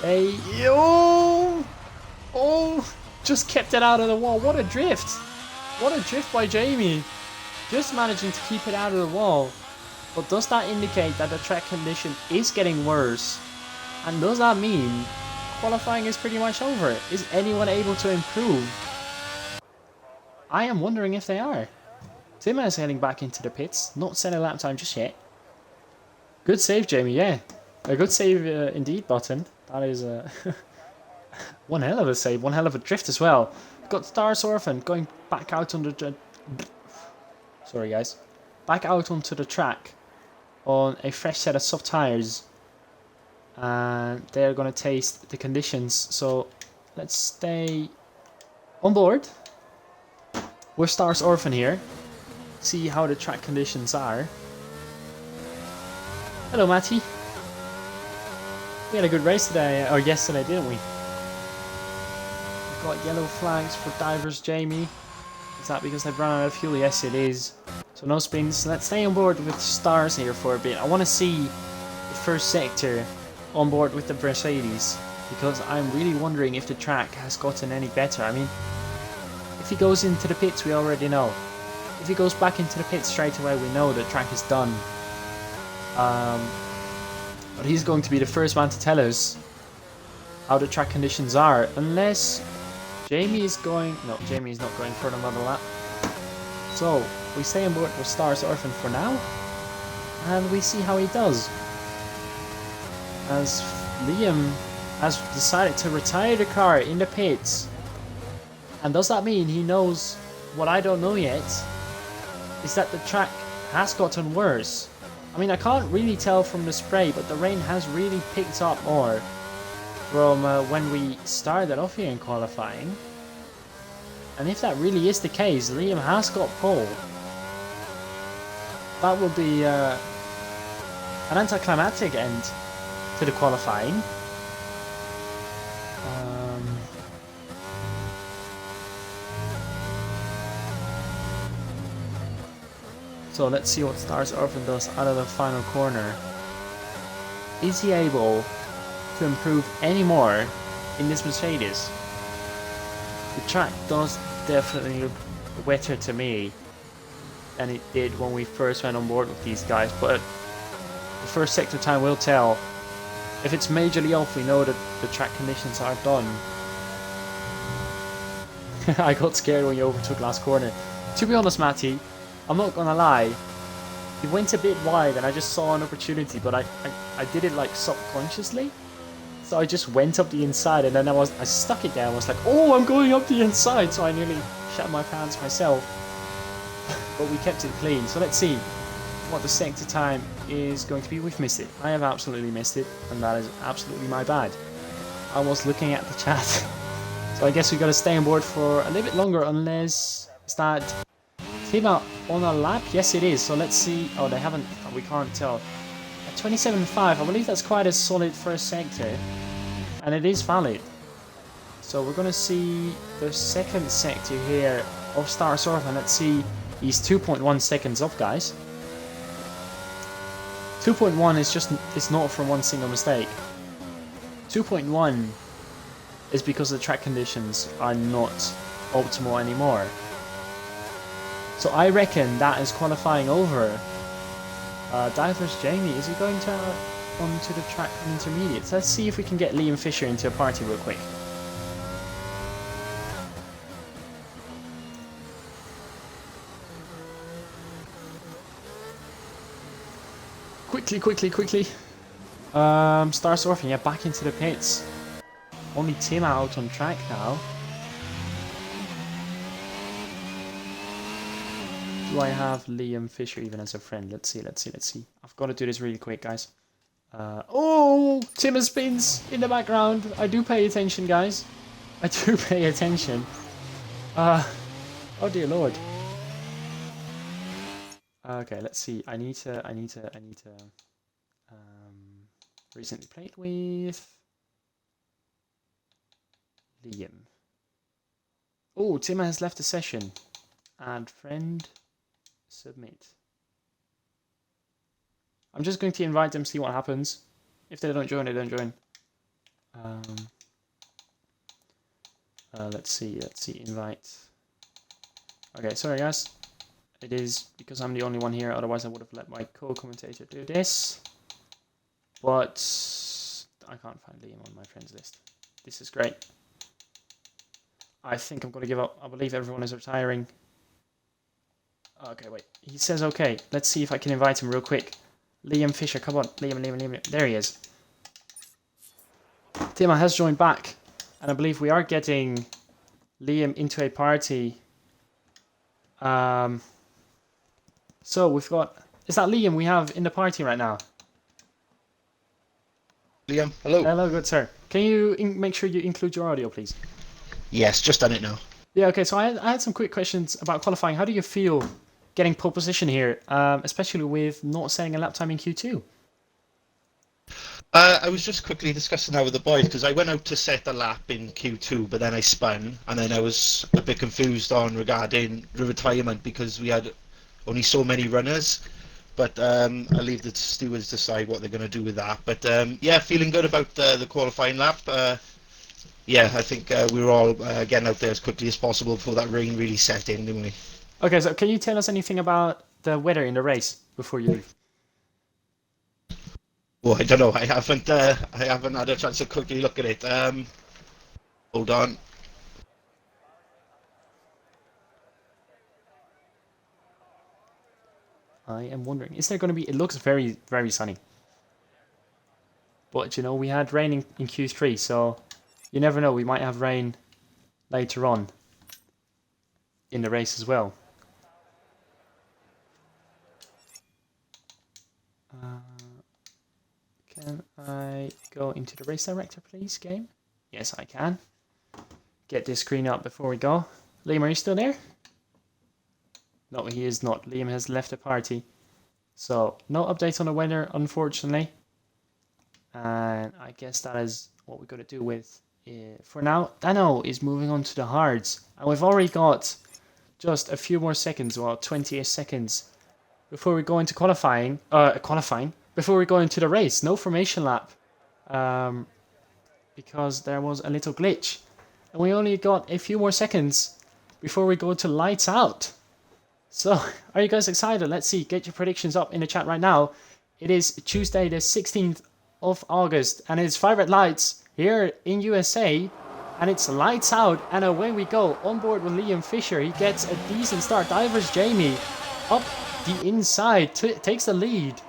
Hey, yo! Oh, just kept it out of the wall. What a drift. What a drift by Jamie. Just managing to keep it out of the wall. But does that indicate that the track condition is getting worse? And does that mean qualifying is pretty much over? Is anyone able to improve? I am wondering if they are. Tima is heading back into the pits. Not set a lap time just yet. Good save, Jamie, yeah. A good save indeed, Button. That is one hell of a save, one hell of a drift as well. Got Stars Orphan going back out on the... Sorry, guys. Back out onto the track on a fresh set of soft tires. And they're going to taste the conditions. So let's stay on board. We're Stars Orphan here. See how the track conditions are. Hello, Matty. We had a good race today, or yesterday, didn't we? We've got yellow flags for Divers Jamie. Is that because they've run out of fuel? Yes, it is. So no spins. Let's stay on board with Stars here for a bit. I want to see the first sector on board with the Mercedes, because I'm really wondering if the track has gotten any better. I mean, if he goes into the pits, we already know. If he goes back into the pits straight away, we know the track is done. But he's going to be the first man to tell us how the track conditions are. Unless Jamie is going... No, Jamie is not going for another lap. So, we stay on board with Stars Orphan for now. And we see how he does. As Liam has decided to retire the car in the pits. And does that mean he knows what I don't know yet? Is that the track has gotten worse. I mean, I can't really tell from the spray, but the rain has really picked up more from when we started off here in qualifying. And if that really is the case, Liam has got pole. That will be an anticlimactic end to the qualifying. So let's see what Stars Orphan does out of the final corner. Is he able to improve any more in this Mercedes? The track does definitely look wetter to me than it did when we first went on board with these guys, but the first sector time will tell. If it's majorly off, we know that the track conditions are done. I got scared when you overtook last corner. To be honest, Matty, I'm not gonna lie. He went a bit wide and I just saw an opportunity, but I did it like subconsciously. So I just went up the inside and then I stuck it down. I was like, oh, I'm going up the inside. So I nearly shat my pants myself. But we kept it clean. So let's see what the sector time is going to be. We've missed it. I have absolutely missed it, and that is absolutely my bad. I was looking at the chat. So I guess we've got to stay on board for a little bit longer, unless is that team out on a lap? Yes, it is. So let's see. Oh, they haven't. Oh, we can't tell. At 27.5, I believe that's quite a solid first sector, and it is valid. So we're going to see the second sector here of Star Surf, and let's see. He's 2.1 seconds off, guys. 2.1 is just, it's not from one single mistake. 2.1 is because the track conditions are not optimal anymore. So I reckon that is qualifying over. Divers Jamie, is he going to onto the track from intermediates? Let's see if we can get Liam Fisher into a party real quick. Quickly. Star Surfing, yeah, back into the pits. Only Tim out on track now. Do I have Liam Fisher even as a friend? Let's see. I've got to do this really quick, guys. Oh, Tim spins in the background. I do pay attention, guys. I do pay attention. Oh dear Lord. Okay, let's see. I need to recently played with Liam. Oh, Tim has left the session. Add friend, submit. I'm just going to invite them, see what happens. If they don't join, they don't join. Let's see, invite. Okay, sorry guys. It is because I'm the only one here, otherwise I would have let my co-commentator do this. But I can't find Liam on my friends list. This is great. I think I'm going to give up. I believe everyone is retiring. Okay, wait. He says okay. Let's see if I can invite him real quick. Liam Fisher, come on. Liam. There he is. Tima has joined back. And I believe we are getting Liam into a party. So we've got... Is that Liam we have in the party right now? Liam, hello. Hello, good sir. Can you make sure you include your audio, please? Yes, just done it now. Yeah, okay, so I had some quick questions about qualifying. How do you feel getting pole position here, especially with not setting a lap time in Q2? I was just quickly discussing that with the boys because I went out to set the lap in Q2, but then I spun, and then I was a bit confused regarding the retirement because we had only so many runners. But I'll leave the stewards decide what they're going to do with that. But yeah, feeling good about the qualifying lap. Yeah, I think we were all getting out there as quickly as possible before that rain really set in, didn't we? Okay, so can you tell us anything about the weather in the race before you leave? Well, I don't know. I haven't had a chance to quickly look at it. Hold on. I am wondering, is there going to be... It looks very, very sunny. But, you know, we had rain in Q3, so you never know. We might have rain later on in the race as well. Can I go into the race director, please, game? Yes, I can. Get this screen up before we go. Liam, are you still there? No, he is not. Liam has left the party. So, no updates on the weather, unfortunately. And I guess that is what we're going to do with... for now, Dano is moving on to the hards. And we've already got just a few more seconds, well, 20 seconds before we go into qualifying, before we go into the race. No formation lap, because there was a little glitch. And we only got a few more seconds before we go to lights out. So, are you guys excited? Let's see, get your predictions up in the chat right now. It is Tuesday the 16th of August, and it's 5 red lights here in USA. And it's lights out, and away we go. On board with Liam Fisher. He gets a decent start. Divers Jamie up the inside, takes the lead.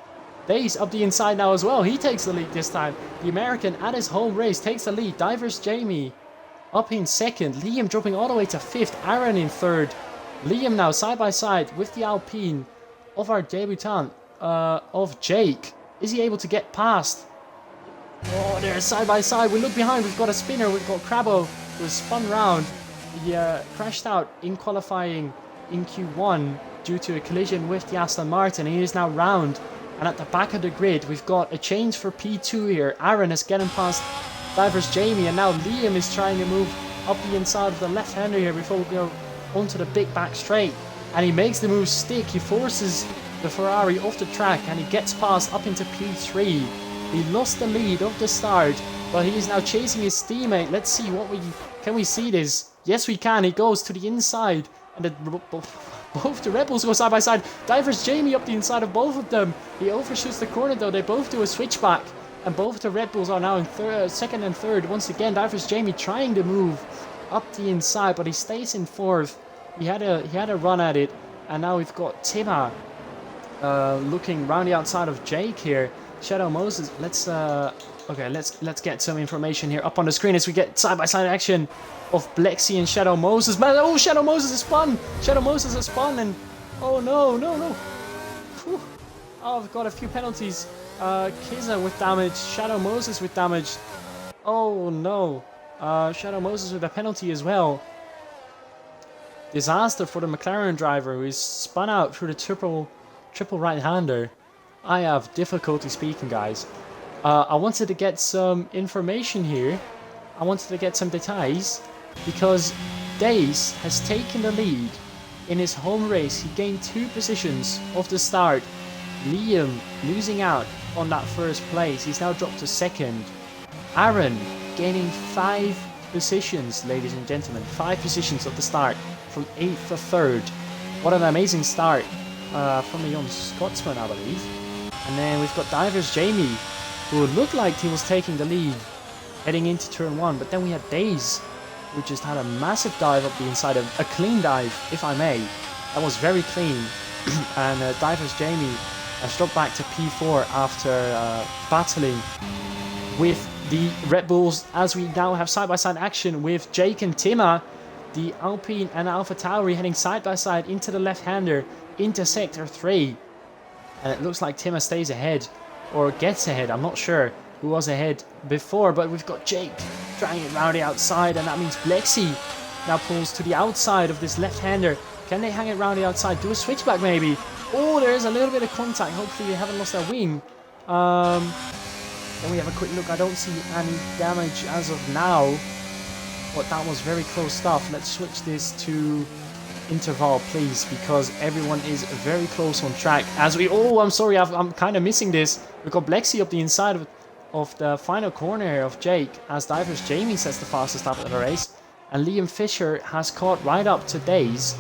Days up the inside now as well. He takes the lead this time. The American at his home race takes the lead. Divers Jamie up in second. Liam dropping all the way to fifth. Aaron in third. Liam now side by side with the Alpine of our debutant, of Jake. Is he able to get past? Oh, they're side by side. We look behind. We've got a spinner. We've got Crabbo, who was spun round. He crashed out in qualifying in Q1 due to a collision with the Aston Martin. He is now round. And at the back of the grid, we've got a change for P2 here. Aaron is getting past Divers Jamie. And now Liam is trying to move up the inside of the left-hander here before we go onto the big back straight. And he makes the move stick. He forces the Ferrari off the track. And he gets past up into P3. He lost the lead of the start, but he is now chasing his teammate. Let's see can we see this? Yes, we can. He goes to the inside, and both the Red Bulls go side by side. Divers Jamie up the inside of both of them. He overshoots the corner though. They both do a switchback, and both the Red Bulls are now in second and third. Once again, Divers Jamie trying to move up the inside, but he stays in fourth. He had a run at it, and now we've got Tima looking round the outside of Jake here. Shadow Moses, let's get some information here up on the screen as we get side-by-side action of Blexy and Shadow Moses. Man, oh, Shadow Moses is spun! Shadow Moses is spun, and oh no. Whew. Oh, I've got a few penalties. Kiza with damage, Shadow Moses with damage. Oh no. Shadow Moses with a penalty as well. Disaster for the McLaren driver who is spun out through the triple right-hander. I have difficulty speaking, guys. I wanted to get some information here. I wanted to get some details because Days has taken the lead in his home race. He gained 2 positions off the start. Liam losing out on that first place. He's now dropped to second. Aaron gaining 5 positions, ladies and gentlemen. 5 positions at the start from 8th to 3rd. What an amazing start from the young Scotsman, I believe. And then we've got Divers Jamie, who looked like he was taking the lead heading into turn 1. But then we had Days, who just had a massive dive up the inside, of a clean dive, if I may. That was very clean. And Divers Jamie has dropped back to P4 after battling with the Red Bulls, as we now have side-by-side action with Jake and Tima. The Alpine and Alpha Tauri heading side-by-side into the left-hander, into Sector 3. And it looks like Tima stays ahead, or gets ahead. I'm not sure who was ahead before, but we've got Jake dragging it round the outside, and that means Blexy now pulls to the outside of this left-hander. Can they hang it round the outside? Do a switchback maybe? Oh, there's a little bit of contact. Hopefully they haven't lost their wing. Then we have a quick look. I don't see any damage as of now, but that was very close stuff. Let's switch this to interval, please, because everyone is very close on track. As we, oh, I'm sorry, I'm kind of missing this. We've got Blexy up the inside of the final corner here of Jake, as Divers Jamie sets the fastest lap of the race, and Liam Fisher has caught right up to Days.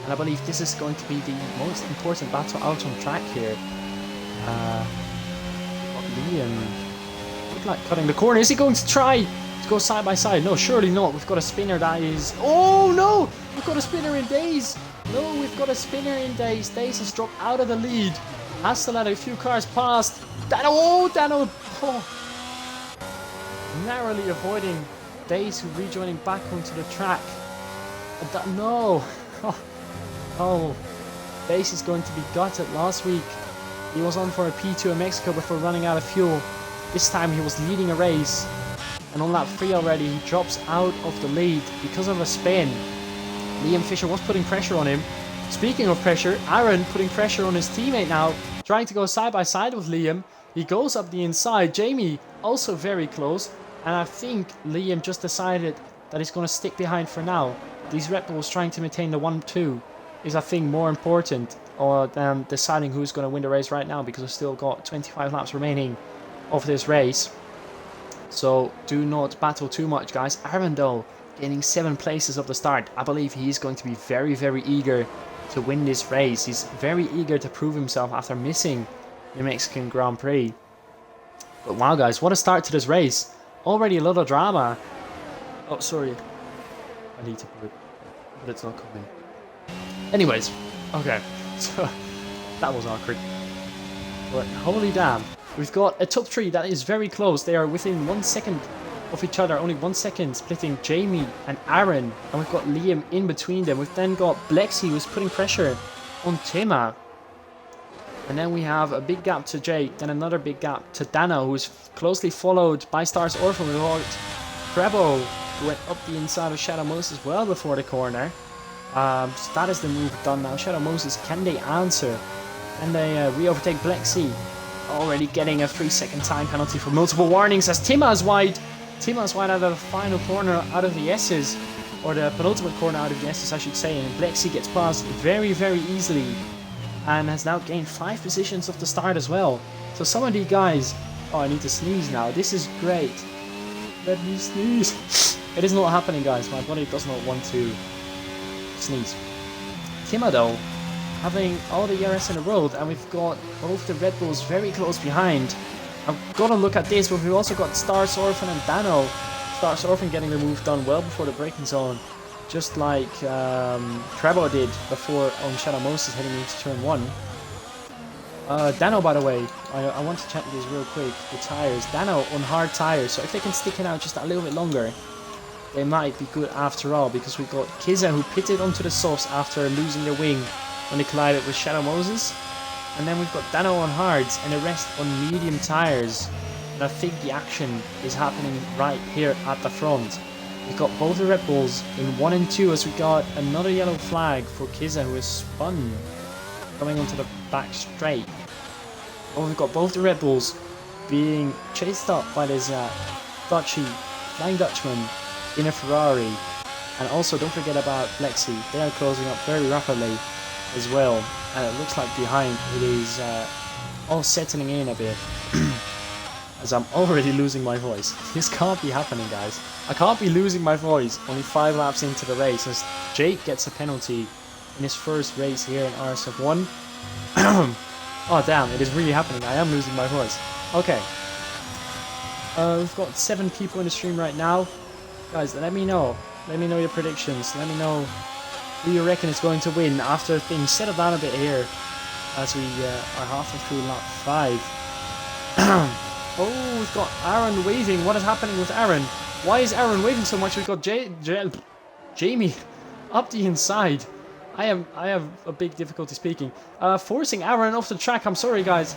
And I believe this is going to be the most important battle out on track here. Liam looked like cutting the corner. Is he going to try to go side by side? No, surely not. We've got a spinner that is... Oh no! We've got a spinner in Days. No, we've got a spinner in Days. Days has dropped out of the lead. Has to let a few cars past. Dano! Oh. Narrowly avoiding Days, who rejoining back onto the track. No! Oh, Days is going to be gutted. Last week he was on for a P2 in Mexico before running out of fuel. This time he was leading a race, and on lap 3 already he drops out of the lead because of a spin. Liam Fisher was putting pressure on him. Speaking of pressure, Aaron putting pressure on his teammate now, trying to go side by side with Liam. He goes up the inside. Jamie also very close, and I think Liam just decided that he's going to stick behind for now. These Red Bulls trying to maintain the 1-2 is, I think, more important or deciding who's going to win the race right now, because we've still got 25 laps remaining of this race. So do not battle too much, guys. Aaron, though, gaining 7 places of the start. I believe he's going to be very, very eager to win this race. He's very eager to prove himself after missing the Mexican Grand Prix. But wow, guys, what a start to this race. Already a lot of drama. Oh, sorry. I need to put it, but it's not coming. Anyways, okay. So, that was awkward. But holy damn. We've got a top 3 that is very close. They are within 1 second of each other. Only 1 second splitting Jamie and Aaron. And we've got Liam in between them. We've then got Blexy, who's putting pressure on Tima. And then we have a big gap to Jake. Then another big gap to Dano, who's closely followed by Stars Orphan. We've got Trebo, who went up the inside of Shadow Moses well before the corner. So that is the move done now. Shadow Moses, can they answer? And they re-overtake Blexy. Already getting a 3-second time penalty for multiple warnings as Tima's wide. Tima's wide out of the final corner out of the S's. Or the penultimate corner out of the S's, I should say. And Blexy gets past very, very easily. And has now gained 5 positions off the start as well. So some of these guys... Oh, I need to sneeze now. This is great. Let me sneeze. It is not happening, guys. My body does not want to sneeze. Tima, though, having all the ERS in the world, and we've got both the Red Bulls very close behind. I've got to look at this, but we've also got Stars Orphan and Dano. Stars Orphan getting the move done well before the braking zone, just like Trebo did before on Shadow Moses heading into turn 1. Dano, by the way, I want to check this real quick. The tires. Dano on hard tires, so if they can stick it out just a little bit longer, they might be good after all, because we've got Kiza, who pitted onto the softs after losing their wing when they collided with Shadow Moses. And then we've got Dano on hards and the rest on medium tires. And I think the action is happening right here at the front. We've got both the Red Bulls in 1 and 2 as we got another yellow flag for Kiza, who is spun coming onto the back straight. Oh, we've got both the Red Bulls being chased up by this Flying Dutchman in a Ferrari. And also don't forget about Blexy. They are closing up very rapidly as well. And it looks like behind it is all settling in a bit. As I'm already losing my voice. This can't be happening, guys. I can't be losing my voice only 5 laps into the race, as Jake gets a penalty in his first race here in RSF1. Oh damn, it is really happening. I am losing my voice. Okay. We've got 7 people in the stream right now. Guys, let me know. Let me know your predictions. Let me know who you reckon is going to win after things settle down a bit here, as we are halfway through lap 5. Oh, we've got Aaron waving. What is happening with Aaron? Why is Aaron waving so much? We've got Jamie up the inside. I have a big difficulty speaking. Forcing Aaron off the track. I'm sorry, guys.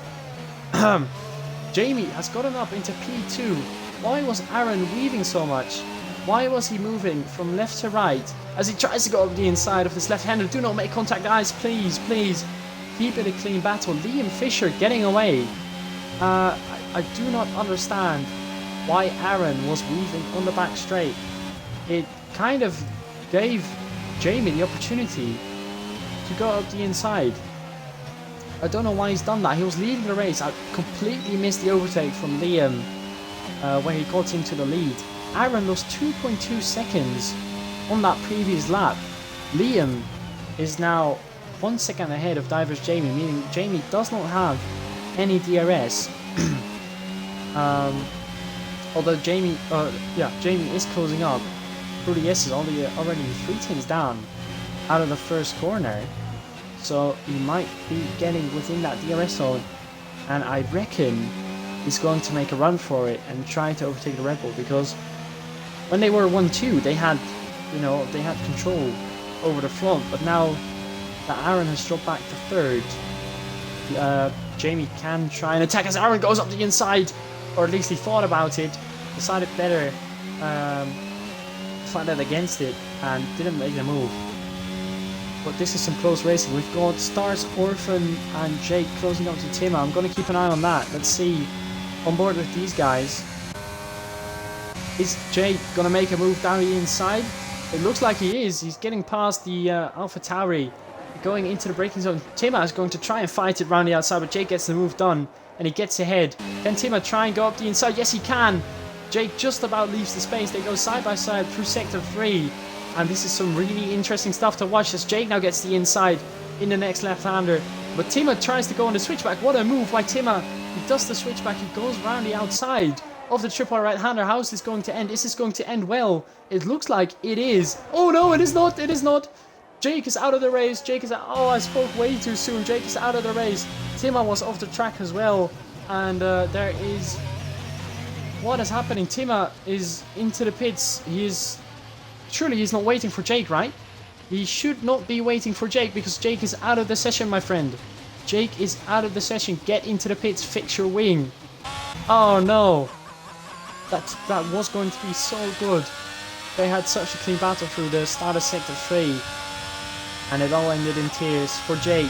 Jamie has gotten up into P2. Why was Aaron weaving so much? Why was he moving from left to right as he tries to go up the inside of this left-hander? Do not make contact, guys. Please, please. Keep it a clean battle. Liam Fisher getting away. I do not understand why Aaron was weaving on the back straight. It kind of gave Jamie the opportunity to go up the inside. I don't know why he's done that. He was leading the race. I completely missed the overtake from Liam when he got into the lead. Aaron lost 2.2 seconds on that previous lap. Liam is now 1 second ahead of Divers Jamie, meaning Jamie does not have any DRS. Although Jamie is closing up through the S's, already 3 tenths down out of the first corner. So he might be getting within that DRS zone, and I reckon he's going to make a run for it and try to overtake the Red Bull, because when they were 1-2, they had control over the front, but now that Aaron has dropped back to third, Jamie can try and attack as Aaron goes up the inside, or at least he thought about it, decided against it, and didn't make the move. But this is some close racing. We've got Stars, Orphan, and Jake closing up to Tima. I'm going to keep an eye on that. Let's see, on board with these guys. Is Jake going to make a move down the inside? It looks like he is. He's getting past the Alpha Tauri. He going into the braking zone. Tima is going to try and fight it round the outside, but Jake gets the move done and he gets ahead. Can Tima try and go up the inside? Yes, he can. Jake just about leaves the space. They go side by side through sector 3. And this is some really interesting stuff to watch as Jake now gets the inside in the next left-hander. But Tima tries to go on the switchback. What a move by Tima. He does the switchback. He goes around the outside of the triple right-hander. How is this going to end? Is this going to end well? It looks like it is. Oh no, it is not. It is not. Jake is out of the race. Jake is out. Oh, I spoke way too soon. Jake is out of the race. Tima was off the track as well. And there is... What is happening? Tima is into the pits. Surely he's not waiting for Jake, right? He should not be waiting for Jake because Jake is out of the session, my friend. Jake is out of the session. Get into the pits. Fix your wing. Oh no. That was going to be so good. They had such a clean battle through the start of sector 3. And it all ended in tears for Jake.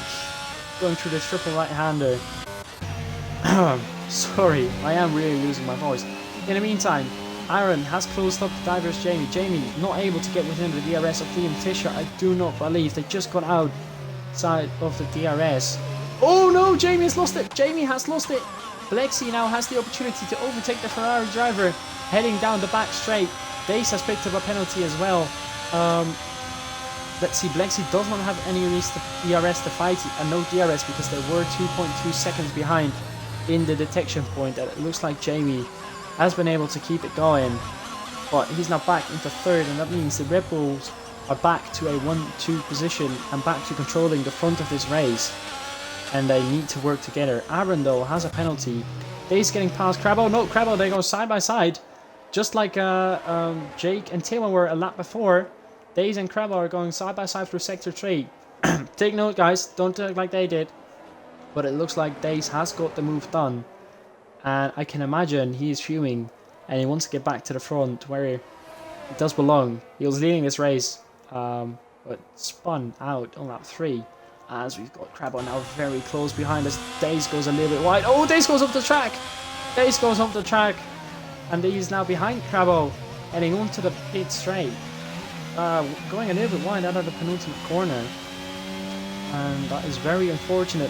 Going through the triple right-hander. Sorry, I am really losing my voice. In the meantime, Aaron has closed up the divers Jamie. Jamie not able to get within the DRS of Liam Fisher. I do not believe they just got outside of the DRS. Oh no, Jamie has lost it. Jamie has lost it. Blexy now has the opportunity to overtake the Ferrari driver heading down the back straight. Dace has picked up a penalty as well. Let's see, Blexy does not have any DRS to fight and no DRS because they were 2.2 seconds behind in the detection point. And it looks like Jamie has been able to keep it going, but he's now back into third, and that means the Red Bulls are back to a 1-2 position and back to controlling the front of this race, and they need to work together. Aaron though has a penalty. Dace getting past Crabbo. No, Crabbo, they go side by side just like Jake and Tima were a lap before. Dace and Crabbo are going side by side through sector 3. Take note guys, don't act like they did, but it looks like Dace has got the move done. And I can imagine he is fuming and he wants to get back to the front where he does belong. He was leading this race, but spun out on lap 3 as we've got Crabbo now very close behind us. Dace goes a little bit wide. Oh, Dace goes off the track. Dace goes off the track. And he's now behind Crabbo, heading onto the pit straight. Going a little bit wide out of the penultimate corner. And that is very unfortunate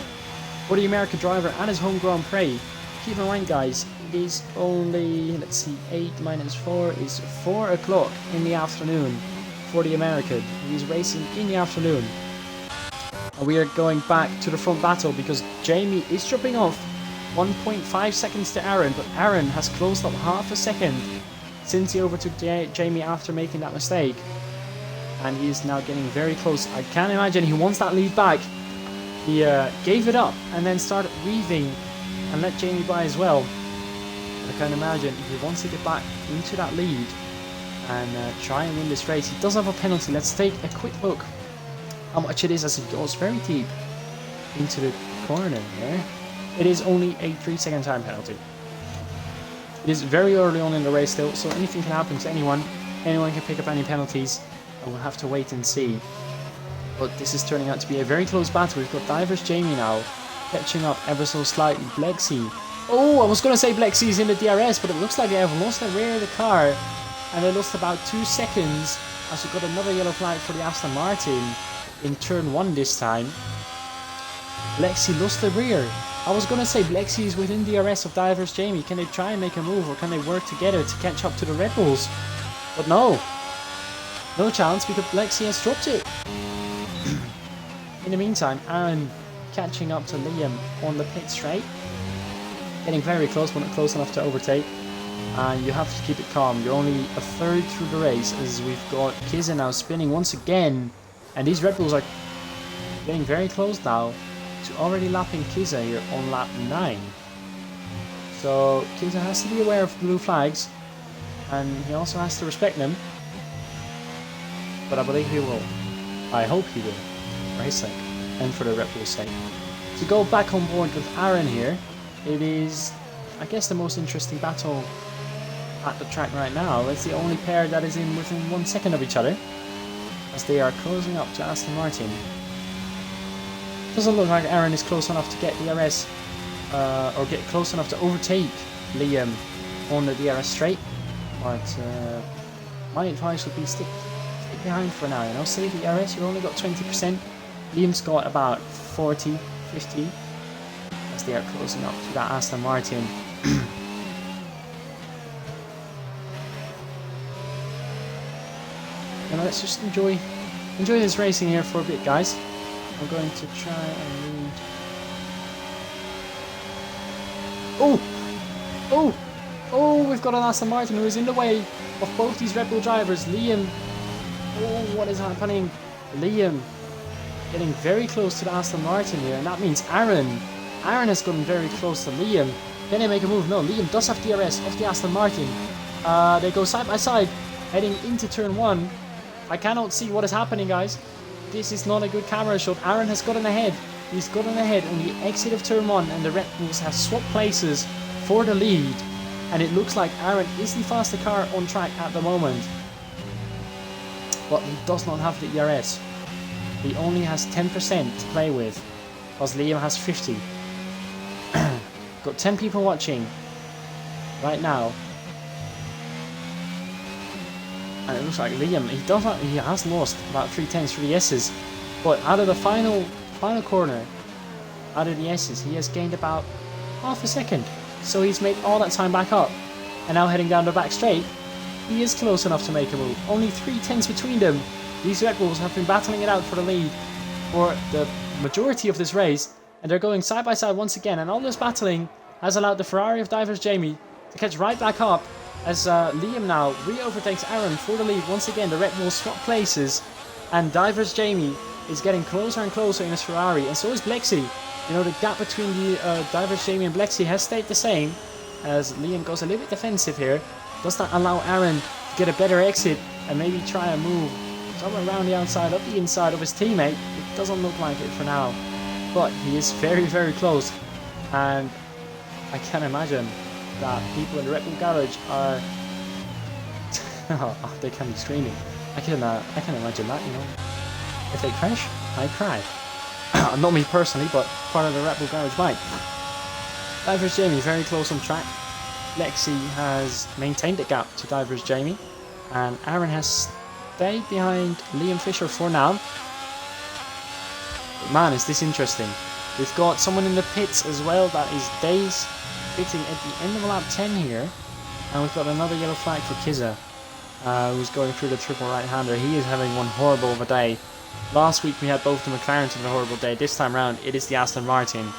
for the American driver and his home Grand Prix. Keep in mind guys, it is only, let's see, 8 minus 4 is 4 o'clock in the afternoon for the American. He's racing in the afternoon. And we are going back to the front battle because Jamie is dropping off 1.5 seconds to Aaron, but Aaron has closed up half a second since he overtook Jamie after making that mistake. And he is now getting very close. I can't imagine he wants that lead back. He gave it up and then started weaving and let Jamie by as well. I can imagine if he wants to get back into that lead and try and win this race. He does have a penalty. Let's take a quick look how much it is as it goes very deep into the corner there. It is only a 3-second time penalty. It is very early on in the race still, so anything can happen to anyone. Anyone can pick up any penalties, and we'll have to wait and see. But this is turning out to be a very close battle. We've got Divers Jamie now catching up ever so slightly. Blexy. Oh, I was going to say Blexy's in the DRS, but it looks like they have lost the rear of the car. And they lost about 2 seconds as we got another yellow flag for the Aston Martin in turn 1 this time. Blexy lost the rear. I was going to say Blexy is within DRS of Divers Jamie. Can they try and make a move, or can they work together to catch up to the Red Bulls? But no. No chance because Blexy has dropped it. In the meantime, Aaron catching up to Liam on the pit straight. Getting very close, but not close enough to overtake. And you have to keep it calm. You're only a third through the race as we've got Kiza now spinning once again. And these Red Bulls are getting very close now to already lapping Kiza here on lap 9. So Kiza has to be aware of blue flags. And he also has to respect them. But I believe he will. I hope he will. For his sake. And for the Red Bull's sake. To go back on board with Aaron here. It is, I guess, the most interesting battle at the track right now. It's the only pair that is in within 1 second of each other, as they are closing up to Aston Martin. Doesn't look like Aaron is close enough to get DRS, or get close enough to overtake Liam on the DRS straight. But my advice would be stick behind for now. You know, save the DRS. You only got 20%. Liam's got about 40, 50 as they are closing up to that Aston Martin. And let's just enjoy this racing here for a bit, guys. I'm going to try and read. Oh, we've got an Aston Martin who is in the way of both these Red Bull drivers. Liam, oh, what is happening? Liam getting very close to the Aston Martin here, and that means Aaron has gotten very close to Liam. Can they make a move? No, Liam does have DRS of the Aston Martin. They go side by side, heading into turn 1. I cannot see what is happening, guys. This is not a good camera shot. Aaron has gotten ahead. He's gotten ahead on the exit of turn 1, and the Red Bulls have swapped places for the lead. And it looks like Aaron is the faster car on track at the moment. But he does not have the ERS. He only has 10% to play with, because Liam has 50. Got 10 people watching right now. And it looks like Liam, he has lost about 3/10 for the S's. But out of the final corner, out of the S's, he has gained about half a second. So he's made all that time back up. And now heading down the back straight, he is close enough to make a move. Only 3/10 between them. These Red Bulls have been battling it out for the lead for the majority of this race. And they're going side by side once again. And all this battling has allowed the Ferrari of Divers Jamie to catch right back up. As Liam now re-overtakes Aaron for the lead. Once again, the Red Bulls swap places. And Divers Jamie is getting closer and closer in his Ferrari. And so is Blexy. You know, the gap between the Divers Jamie and Blexy has stayed the same. As Liam goes a little bit defensive here. Does that allow Aaron to get a better exit and maybe try and move somewhere around the outside of the inside of his teammate? It doesn't look like it for now. But he is very, very close. And I can imagine that people in the Red Bull garage are oh, they can be screaming. I can imagine that, you know. If they crash, I cry. Not me personally, but part of the Red Bull garage might. Divers Jamie very close on track. Lexi has maintained the gap to Divers Jamie, and Aaron has stayed behind Liam Fisher for now. But man, is this interesting. We've got someone in the pits as well, that is Days, pitting at the end of lap 10 here. And we've got another yellow flag for Kizza, who's going through the triple right-hander. He is having one horrible of a day. Last week we had both the McLarens having a horrible day. This time round it is the Aston Martin.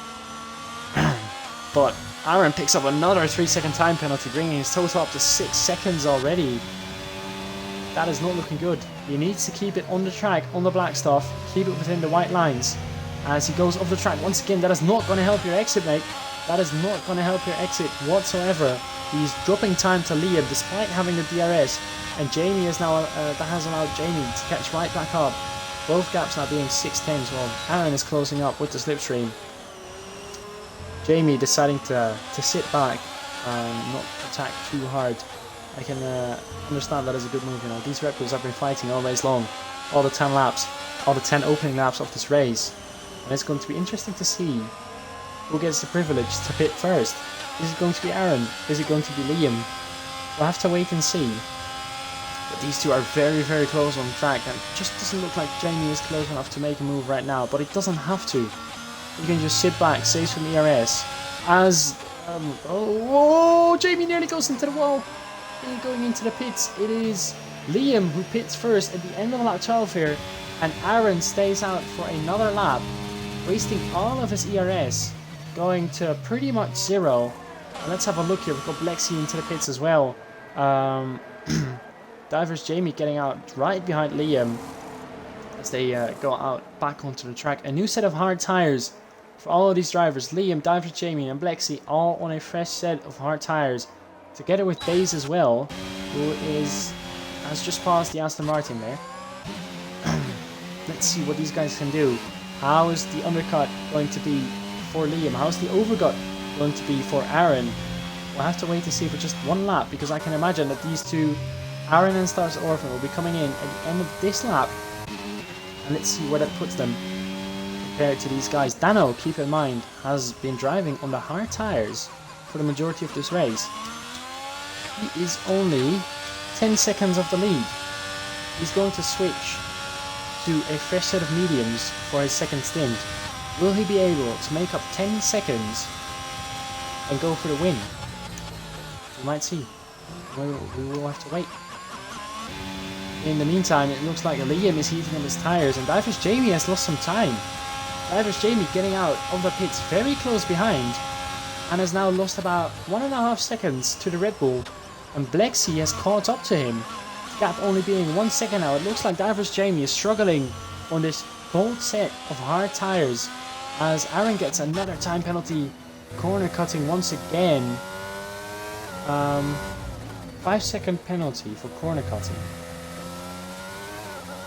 But Aaron picks up another 3-second time penalty, bringing his total up to 6 seconds already. That is not looking good. He needs to keep it on the track, on the black stuff, keep it within the white lines. As he goes off the track, once again, that is not going to help your exit, mate. That is not going to help your exit whatsoever. He's dropping time to Liam despite having the DRS. And Jamie is now, that has allowed Jamie to catch right back up. Both gaps now being 6/10 while Aaron is closing up with the slipstream. Jamie deciding to sit back and not attack too hard. I can understand that as a good move. You know, these Red Bulls have been fighting all race long, all the 10 laps, all the 10 opening laps of this race, and it's going to be interesting to see who gets the privilege to pit first. Is it going to be Aaron? Is it going to be Liam? We'll have to wait and see. But these two are very, very close on track, and it just doesn't look like Jamie is close enough to make a move right now. But it doesn't have to. You can just sit back, saves from ERS. As Jamie nearly goes into the wall. And going into the pits, it is Liam who pits first at the end of lap 12 here, and Aaron stays out for another lap, wasting all of his ERS, going to pretty much 0. And let's have a look here. We've got Blexy into the pits as well. Divers Jamie getting out right behind Liam as they go out back onto the track. A new set of hard tyres for all of these drivers. Liam, Divers Jamie and Blexy all on a fresh set of hard tyres, together with Bays as well, who has just passed the Aston Martin there. Let's see what these guys can do. How is the undercut going to be for Liam? How is the overcut going to be for Aaron? We'll have to wait to see for just one lap, because I can imagine that these two, Aaron and Stars Orphan, will be coming in at the end of this lap. And let's see where that puts them compared to these guys. Dano, keep in mind, has been driving on the hard tyres for the majority of this race. He is only 10 seconds off the lead. He's going to switch do a fresh set of mediums for his second stint. Will he be able to make up 10 seconds and go for the win? We might see. We will have to wait. In the meantime, it looks like Liam is heating up his tyres, and Divers Jamie has lost some time. Divers Jamie getting out of the pits very close behind, and has now lost about 1.5 seconds to the Red Bull, and Blexy has caught up to him. The gap only being 1 second now. It looks like Divers Jamie is struggling on this bold set of hard tyres, as Aaron gets another time penalty, corner cutting once again. 5-second penalty for corner cutting.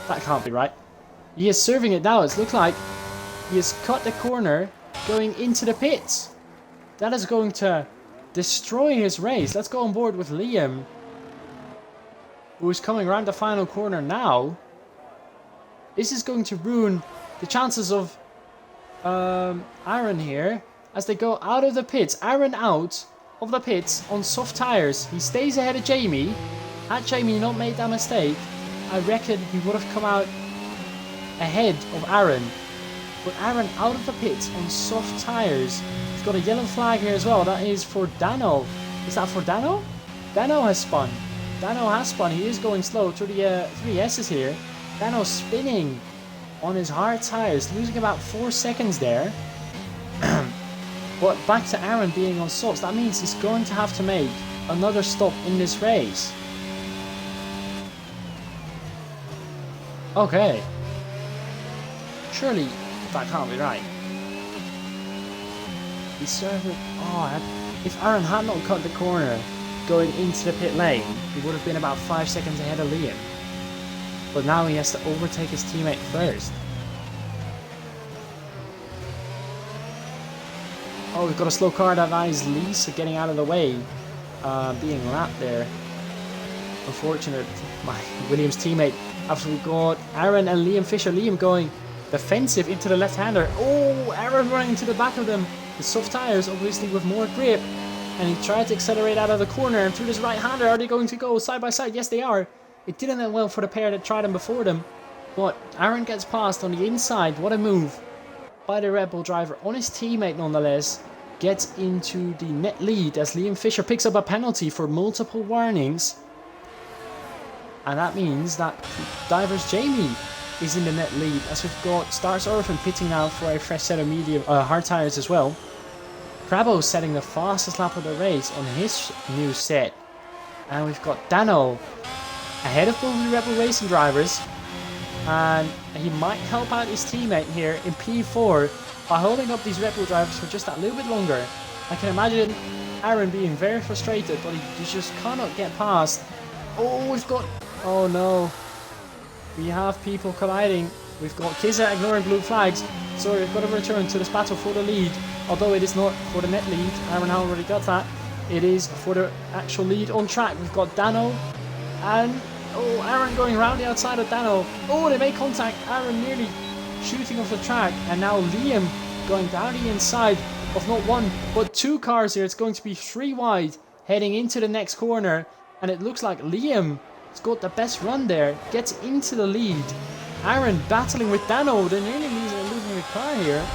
That can't be right. He is serving it now. It looks like he has cut the corner going into the pits. That is going to destroy his race. Let's go on board with Liam, who is coming around the final corner now. This is going to ruin the chances of Aaron here as they go out of the pits. Aaron out of the pits on soft tyres. He stays ahead of Jamie. Had Jamie not made that mistake, I reckon he would have come out ahead of Aaron. But Aaron out of the pits on soft tyres. He's got a yellow flag here as well. That is for Dano. Is that for Dano? Dano has spun. Dano has spun. He is going slow through the 3 S's here. Dano spinning on his hard tyres, losing about 4 seconds there. But back to Aaron being on softs. That means he's going to have to make another stop in this race. Okay. Surely that can't be right. He served it. Oh, if Aaron had not cut the corner going into the pit lane, he would have been about 5 seconds ahead of Liam. But now he has to overtake his teammate first. Oh, we've got a slow car. That is Lisa getting out of the way, being lapped there. Unfortunate, my Williams teammate. After we got Aaron and Liam Fisher. Liam going defensive into the left-hander. Oh, Aaron running into the back of them. The soft tyres, obviously with more grip. And he tried to accelerate out of the corner and through this right-hander. Are they going to go side by side? Yes, they are. It didn't end well for the pair that tried them before them. But Aaron gets past on the inside. What a move by the Red Bull driver on his teammate nonetheless. Gets into the net lead as Liam Fisher picks up a penalty for multiple warnings. And that means that Divers Jamie is in the net lead as we've got Stars Orphan pitting now for a fresh set of medium hard tyres as well. Crabbo setting the fastest lap of the race on his new set. And we've got Dano ahead of both the Red Bull Racing drivers. And he might help out his teammate here in P4 by holding up these Red Bull drivers for just that little bit longer. I can imagine Aaron being very frustrated, but he just cannot get past. Oh, we've got... Oh no. We have people colliding. We've got Kiza ignoring blue flags. So we've got to return to this battle for the lead. Although it is not for the net lead. Aaron already got that. It is for the actual lead on track. We've got Dano and... Oh, Aaron going around the outside of Dano. Oh, they make contact. Aaron nearly shooting off the track. And now Liam going down the inside of not one, but 2 cars here. It's going to be 3 wide heading into the next corner. And it looks like Liam has got the best run there. Gets into the lead. Aaron battling with Dano. They're nearly losing the car here.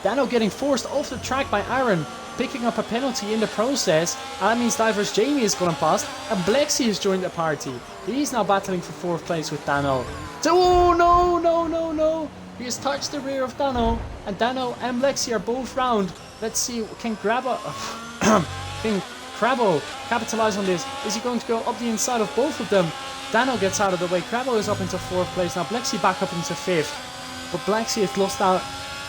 Dano getting forced off the track by Aaron. Picking up a penalty in the process. And that means Divers Jamie is going past. And Blexy has joined the party. He's now battling for 4th place with Dano. Oh no, no, no, no. He has touched the rear of Dano. And Dano and Blexy are both round. Let's see, can Crabbo capitalize on this? Is he going to go up the inside of both of them? Dano gets out of the way. Crabbo is up into 4th place. Now Blexy back up into 5th. But Blexy has lost out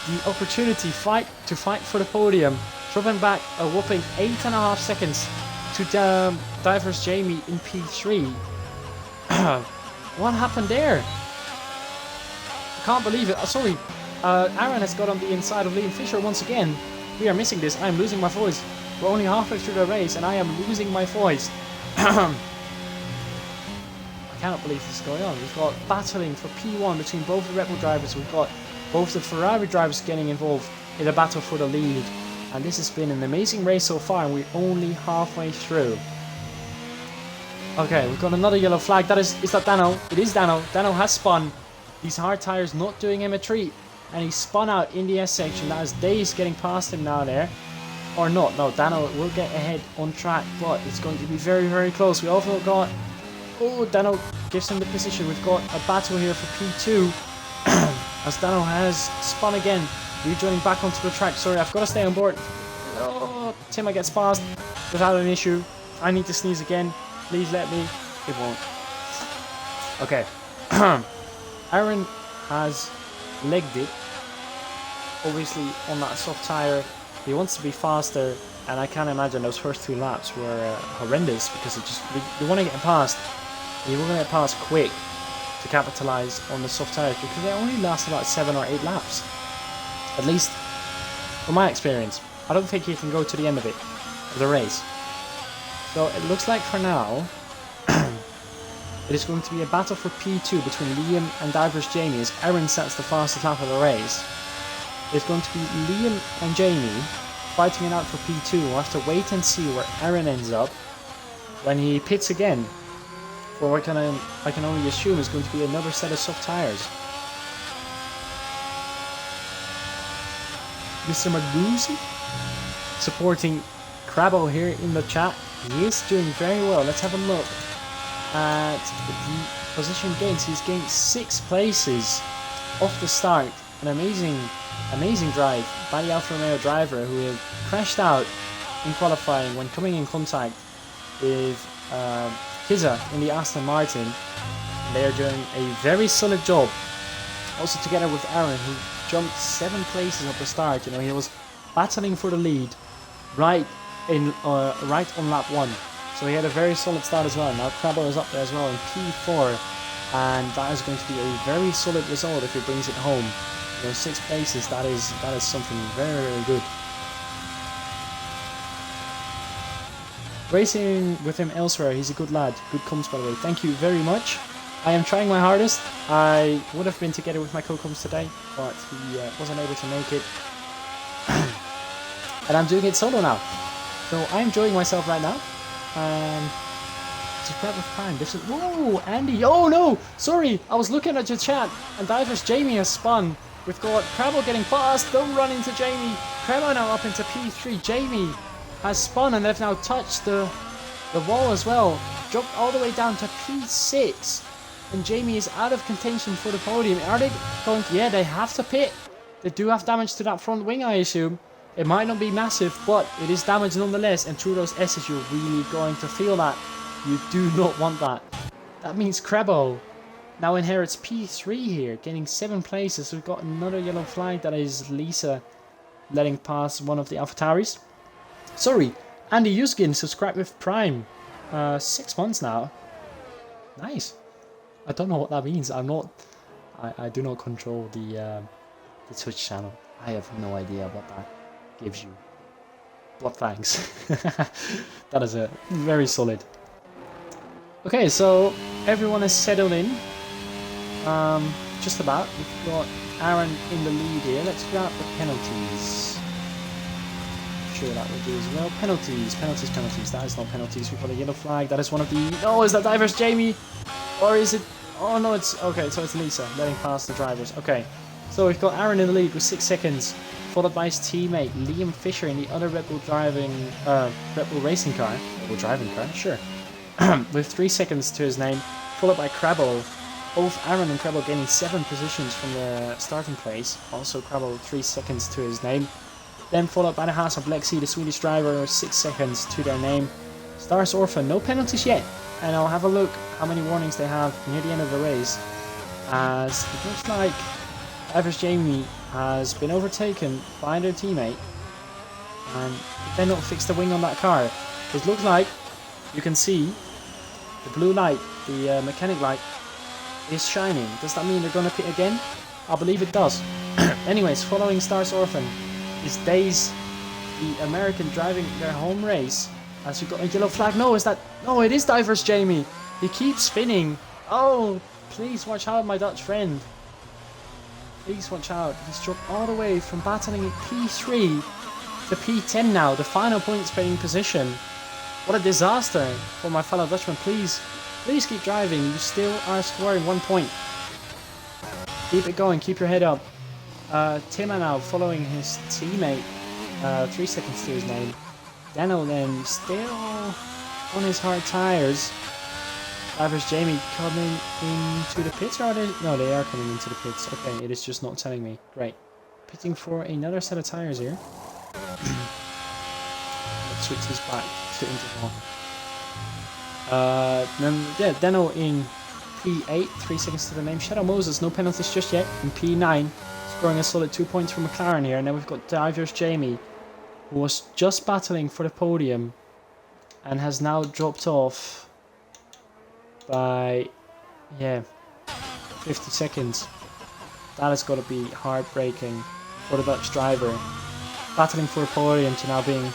the opportunity to fight for the podium. Dropping back a whopping 8.5 seconds to Divers Jamie in P3. What happened there? I can't believe it. Sorry. Aaron has got on the inside of Liam Fisher once again. We are missing this. I am losing my voice. We're only halfway through the race and I am losing my voice. I cannot believe this is going on. We've got battling for P1 between both the Red Bull drivers. We've got both the Ferrari drivers getting involved in a battle for the lead. And this has been an amazing race so far, and we're only halfway through. Okay, we've got another yellow flag. Is that Dano? It is Dano. Dano has spun. These hard tires not doing him a treat. And he spun out in the S section. That is Days getting past him now there. Or not. No, Dano will get ahead on track. But it's going to be very, very close. We also got... Oh, Dano gives him the position. We've got a battle here for P2. As Dano has spun again. Rejoining back onto the track. Sorry, I've got to stay on board. Oh, Tima gets past without an issue. I need to sneeze again. Please let me. It won't. Okay. Aaron has legged it. Obviously on that soft tire. He wants to be faster. And I can't imagine those first 2 laps were horrendous. Because it just you want to get past. And you want to get past quick. To capitalize on the soft tires. Because they only last about 7 or 8 laps. At least from my experience. I don't think he can go to the end of it. Of the race. So it looks like for now, it is going to be a battle for P2 between Liam and Divers Jamie as Aaron sets the fastest lap of the race. It's going to be Liam and Jamie fighting it out for P2. We'll have to wait and see where Aaron ends up when he pits again. For what I can only assume is going to be another set of soft tires. Mr. Maguzzi supporting Crabbo here in the chat. He is doing very well. Let's have a look at the position gains. He's gained 6 places off the start. An amazing drive by the Alfa Romeo driver who had crashed out in qualifying when coming in contact with Kiza in the Aston Martin. They are doing a very solid job. Also together with Aaron, who jumped 7 places at the start. You know, he was battling for the lead right on lap 1. So he had a very solid start as well. Now Crabbo is up there as well in P4, and that is going to be a very solid result if he brings it home. You know, 6 places, that is something very, very good. Racing with him elsewhere, he's a good lad. Good comms, by the way. Thank you very much. I am trying my hardest. I would have been together with my co-comms today, but he wasn't able to make it. And I'm doing it solo now. So I'm enjoying myself right now. Subscribe with Prime. This is... Whoa, Andy. Oh no! Sorry, I was looking at your chat. And Divers Jamie has spun. We've got Crabbo getting fast. Don't run into Jamie. Crabbo now up into P3. Jamie has spun and they've now touched the wall as well. Dropped all the way down to P6. And Jamie is out of contention for the podium. Are they going to... Yeah, they have to pit. They do have damage to that front wing, I assume. It might not be massive, but it is damage nonetheless. And through those S's, you're really going to feel that. You do not want that. That means Crabbo now inherits P3 here, getting 7 places. We've got another yellow flag. That is Lisa letting pass one of the AlphaTauris. Sorry, Andy Yuskin subscribed with Prime. 6 months now. Nice. I don't know what that means. I do not control the Twitch channel. I have no idea what that gives you. But thanks. That is a very solid. Okay, so everyone is settled in. Just about. We've got Aaron in the lead here. Let's grab the penalties. I'm sure that will do as well. Penalties. That is not penalties. We've got a yellow flag. That is one of the... Oh, is that Divers Jamie? Or is it... Oh no, it's... Okay, so it's Lisa letting pass the drivers. Okay. So we've got Aaron in the lead with 6 seconds. Followed by his teammate Liam Fisher in the other Red Bull racing car. Red Bull driving car, sure. With 3 seconds to his name. Followed by Crabbo. Both Aaron and Crabbo gaining 7 positions from the starting place. Also Crabbo 3 seconds to his name. Then followed by the Haas of Lexi, the Swedish driver, 6 seconds to their name. Stars Orphan, no penalties yet. And I'll have a look how many warnings they have near the end of the race. As it looks like Divers Jamie has been overtaken by their teammate. And they not fix the wing on that car. It looks like you can see the blue light, the mechanic light, is shining. Does that mean they're going to pit again? I believe it does. Anyways, following Stars Orphan is Days, the American driving their home race. As we got a yellow flag. No, is that... No, it is Divers Jamie. He keeps spinning. Oh, please watch out, my Dutch friend. Please watch out. He's dropped all the way from battling at P3 to P10 now. The final points paying position. What a disaster for my fellow Dutchman. Please keep driving. You still are scoring 1 point. Keep it going. Keep your head up. Tima now following his teammate. 3 seconds to his name. Daniel then still on his hard tires. Drivers Jamie coming into the pits, or are they? No, they are coming into the pits. Okay, it is just not telling me. Great. Pitting for another set of tires here. Let's switch this back to interval. Then yeah, Dano in P8, 3 seconds to the name. Shadow Moses, no penalties just yet. In P9, scoring a solid 2 points for McLaren here. And then we've got Divers Jamie, who was just battling for the podium and has now dropped off by 50 seconds. That has got to be heartbreaking for the Dutch driver. Battling for a podium to now being,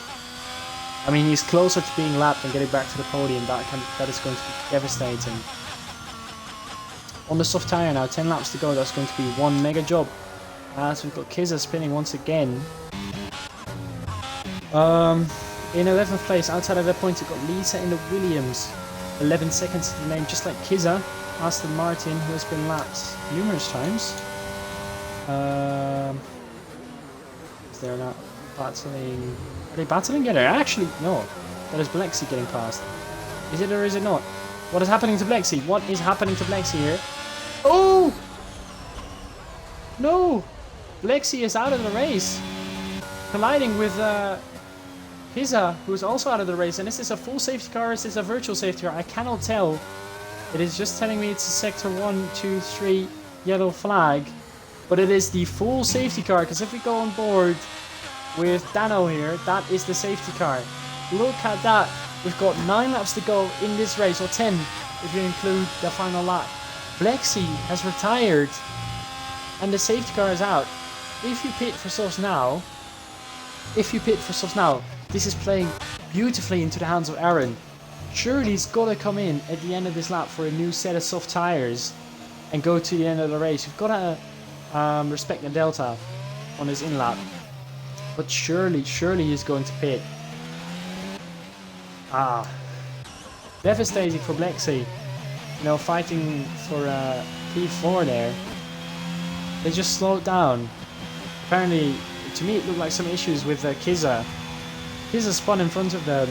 I mean, he's closer to being lapped and getting back to the podium. That is going to be devastating. On the soft tyre now, 10 laps to go. That's going to be one mega job. As we've got Kizza spinning once again. In 11th place, outside of that point, we've got Lisa in the Williams. 11 seconds to the name, just like Kizza. Aston Martin, who has been lapped numerous times. Is there not battling? Are they battling? Yeah, they're actually, no. That is Blexy getting past. Is it or is it not? What is happening to Blexy? What is happening to Blexy here? Oh! No! Blexy is out of the race. Colliding with Kizza, who is also out of the race. And is this a full safety car or is this a virtual safety car? I cannot tell. It is just telling me it's a sector 1, 2, 3 yellow flag. But it is the full safety car, because if we go on board with Dano here, that is the safety car. Look at that. We've got 9 laps to go in this race, or 10 if you include the final lap. Blexy has retired and the safety car is out. If you pit for softs now, this is playing beautifully into the hands of Aaron. Surely he's got to come in at the end of this lap for a new set of soft tyres and go to the end of the race. You've got to respect the delta on his in lap. But surely he's going to pit. Devastating for Blexy. You know, fighting for P4 there. They just slowed down. Apparently, to me it looked like some issues with Kizza. Kizza spun in front of them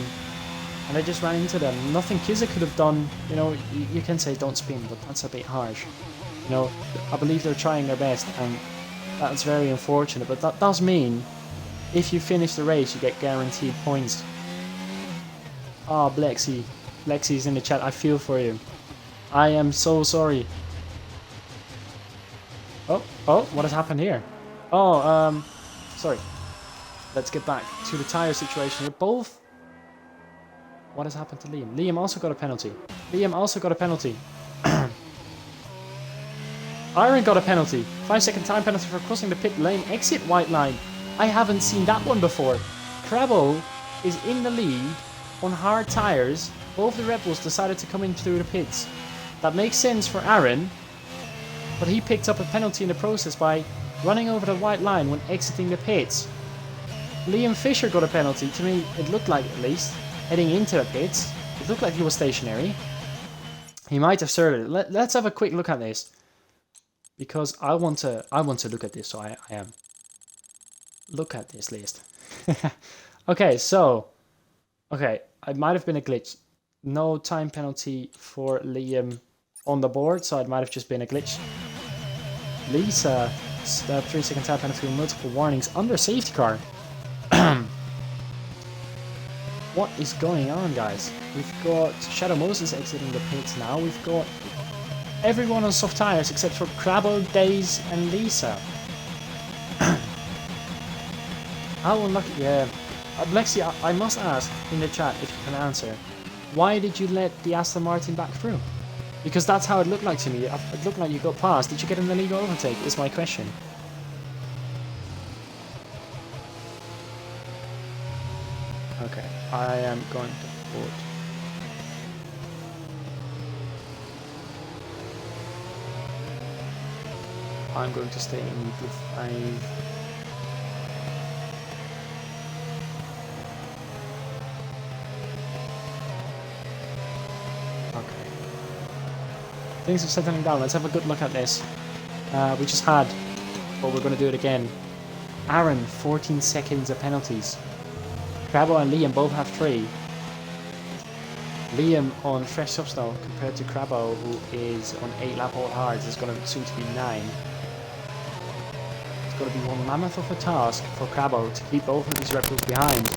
and they just ran into them. Nothing Kizza could have done. You know, you can say don't spin, but that's a bit harsh. You know, I believe they're trying their best and that's very unfortunate. But that does mean if you finish the race, you get guaranteed points. Ah, Blexy. Blexy's in the chat. I feel for you. I am so sorry. Oh, what has happened here? Oh, sorry. Let's get back to the tyre situation here. Both. What has happened to Liam? Liam also got a penalty. Iron got a penalty. 5-second time penalty for crossing the pit lane exit white line. I haven't seen that one before. Crabbo is in the lead on hard tyres. Both the Red Bulls decided to come in through the pits. That makes sense for Aaron, but he picked up a penalty in the process by running over the white line when exiting the pits. Liam Fisher got a penalty. To me, it looked like, at least, heading into the pits. It looked like he was stationary. He might have served it. Let's have a quick look at this, because I want to look at this. So I am. Look at this list. Okay, it might have been a glitch. No time penalty for Liam on the board, so it might have just been a glitch. Lisa, 3-second time penalty with multiple warnings under safety car. What is going on, guys? We've got Shadow Moses exiting the pits now. We've got everyone on soft tires except for Crabbo, Daze, and Lisa. How unlucky, yeah. Blexy, I must ask in the chat if you can answer. Why did you let the Aston Martin back through? Because that's how it looked like to me. It looked like you got past. Did you get an illegal overtake? Is my question. Okay, I am going to board. I'm going to stay in blue 5. Things are settling down. Let's have a good look at this. we just had, but we're going to do it again. Aaron, 14 seconds of penalties. Crabbo and Liam both have 3. Liam on fresh subs now compared to Crabbo, who is on 8 lap old hards, is going to soon to be 9. It's going to be one mammoth of a task for Crabbo to keep both of these Red Bulls behind.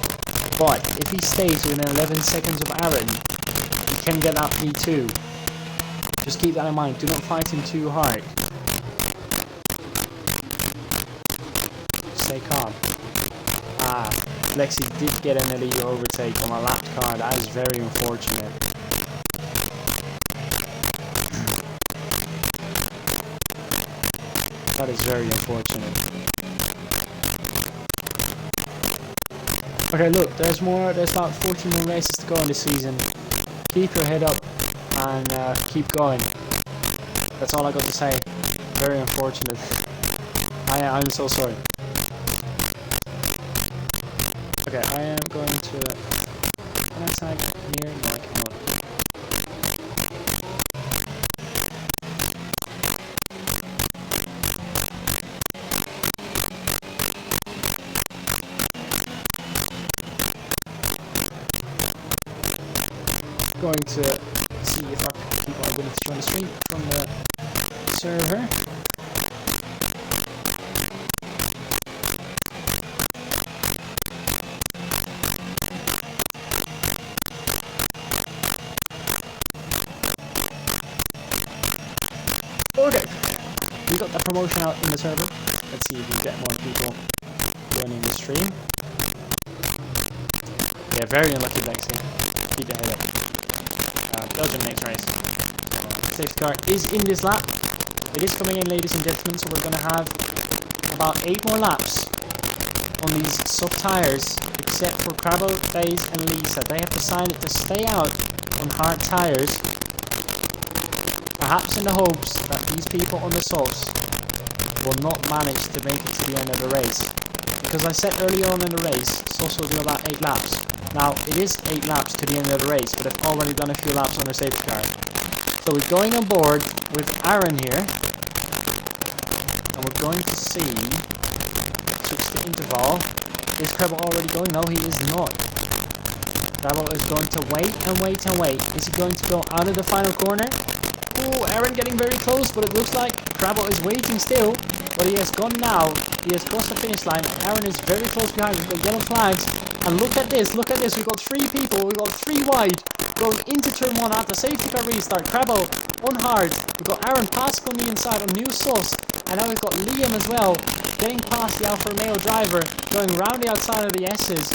But if he stays within 11 seconds of Aaron, he can get that P2. Just keep that in mind. Do not fight him too hard. Stay calm. Ah, Lexi did get an illegal overtake on a lapped car. That is very unfortunate. That is very unfortunate. Okay, look, there's more. There's about 14 more races to go in this season. Keep your head up and keep going. That's all I got to say. Very unfortunate. I'm so sorry. Okay, I am going to... Can I tag here? No, I cannot. Going to see if our people are willing to join the stream from the server. Okay, we got the promotion out in the server. Let's see if we get more people joining the stream. Yeah, very unlucky Lexi. Keep your head up. Belgium next race. Safety car is in this lap. It is coming in, ladies and gentlemen, so we're going to have about 8 more laps on these soft tyres, except for Crabbo, Days and Lisa. They have decided to stay out on hard tyres, perhaps in the hopes that these people on the softs will not manage to make it to the end of the race. Because I said earlier on in the race, softs will do about 8 laps. Now, it is 8 laps to the end of the race, but they've already done a few laps on their safety car. So we're going on board with Aaron here, and we're going to see 60 interval. Is Crabbo already going? No, he is not. Crabbo is going to wait and wait and wait. Is he going to go out of the final corner? Oh, Aaron getting very close, but it looks like Crabbo is waiting still. But he has gone now. He has crossed the finish line. Aaron is very close behind. We've got yellow flags. And look at this, look at this. We've got 3 people. We've got 3 wide going into turn 1 after safety car restart. Crabbo on hard. We've got Aaron passing on the inside on new sauce. And now we've got Liam as well, getting past the Alfa Romeo driver, going round the outside of the S's.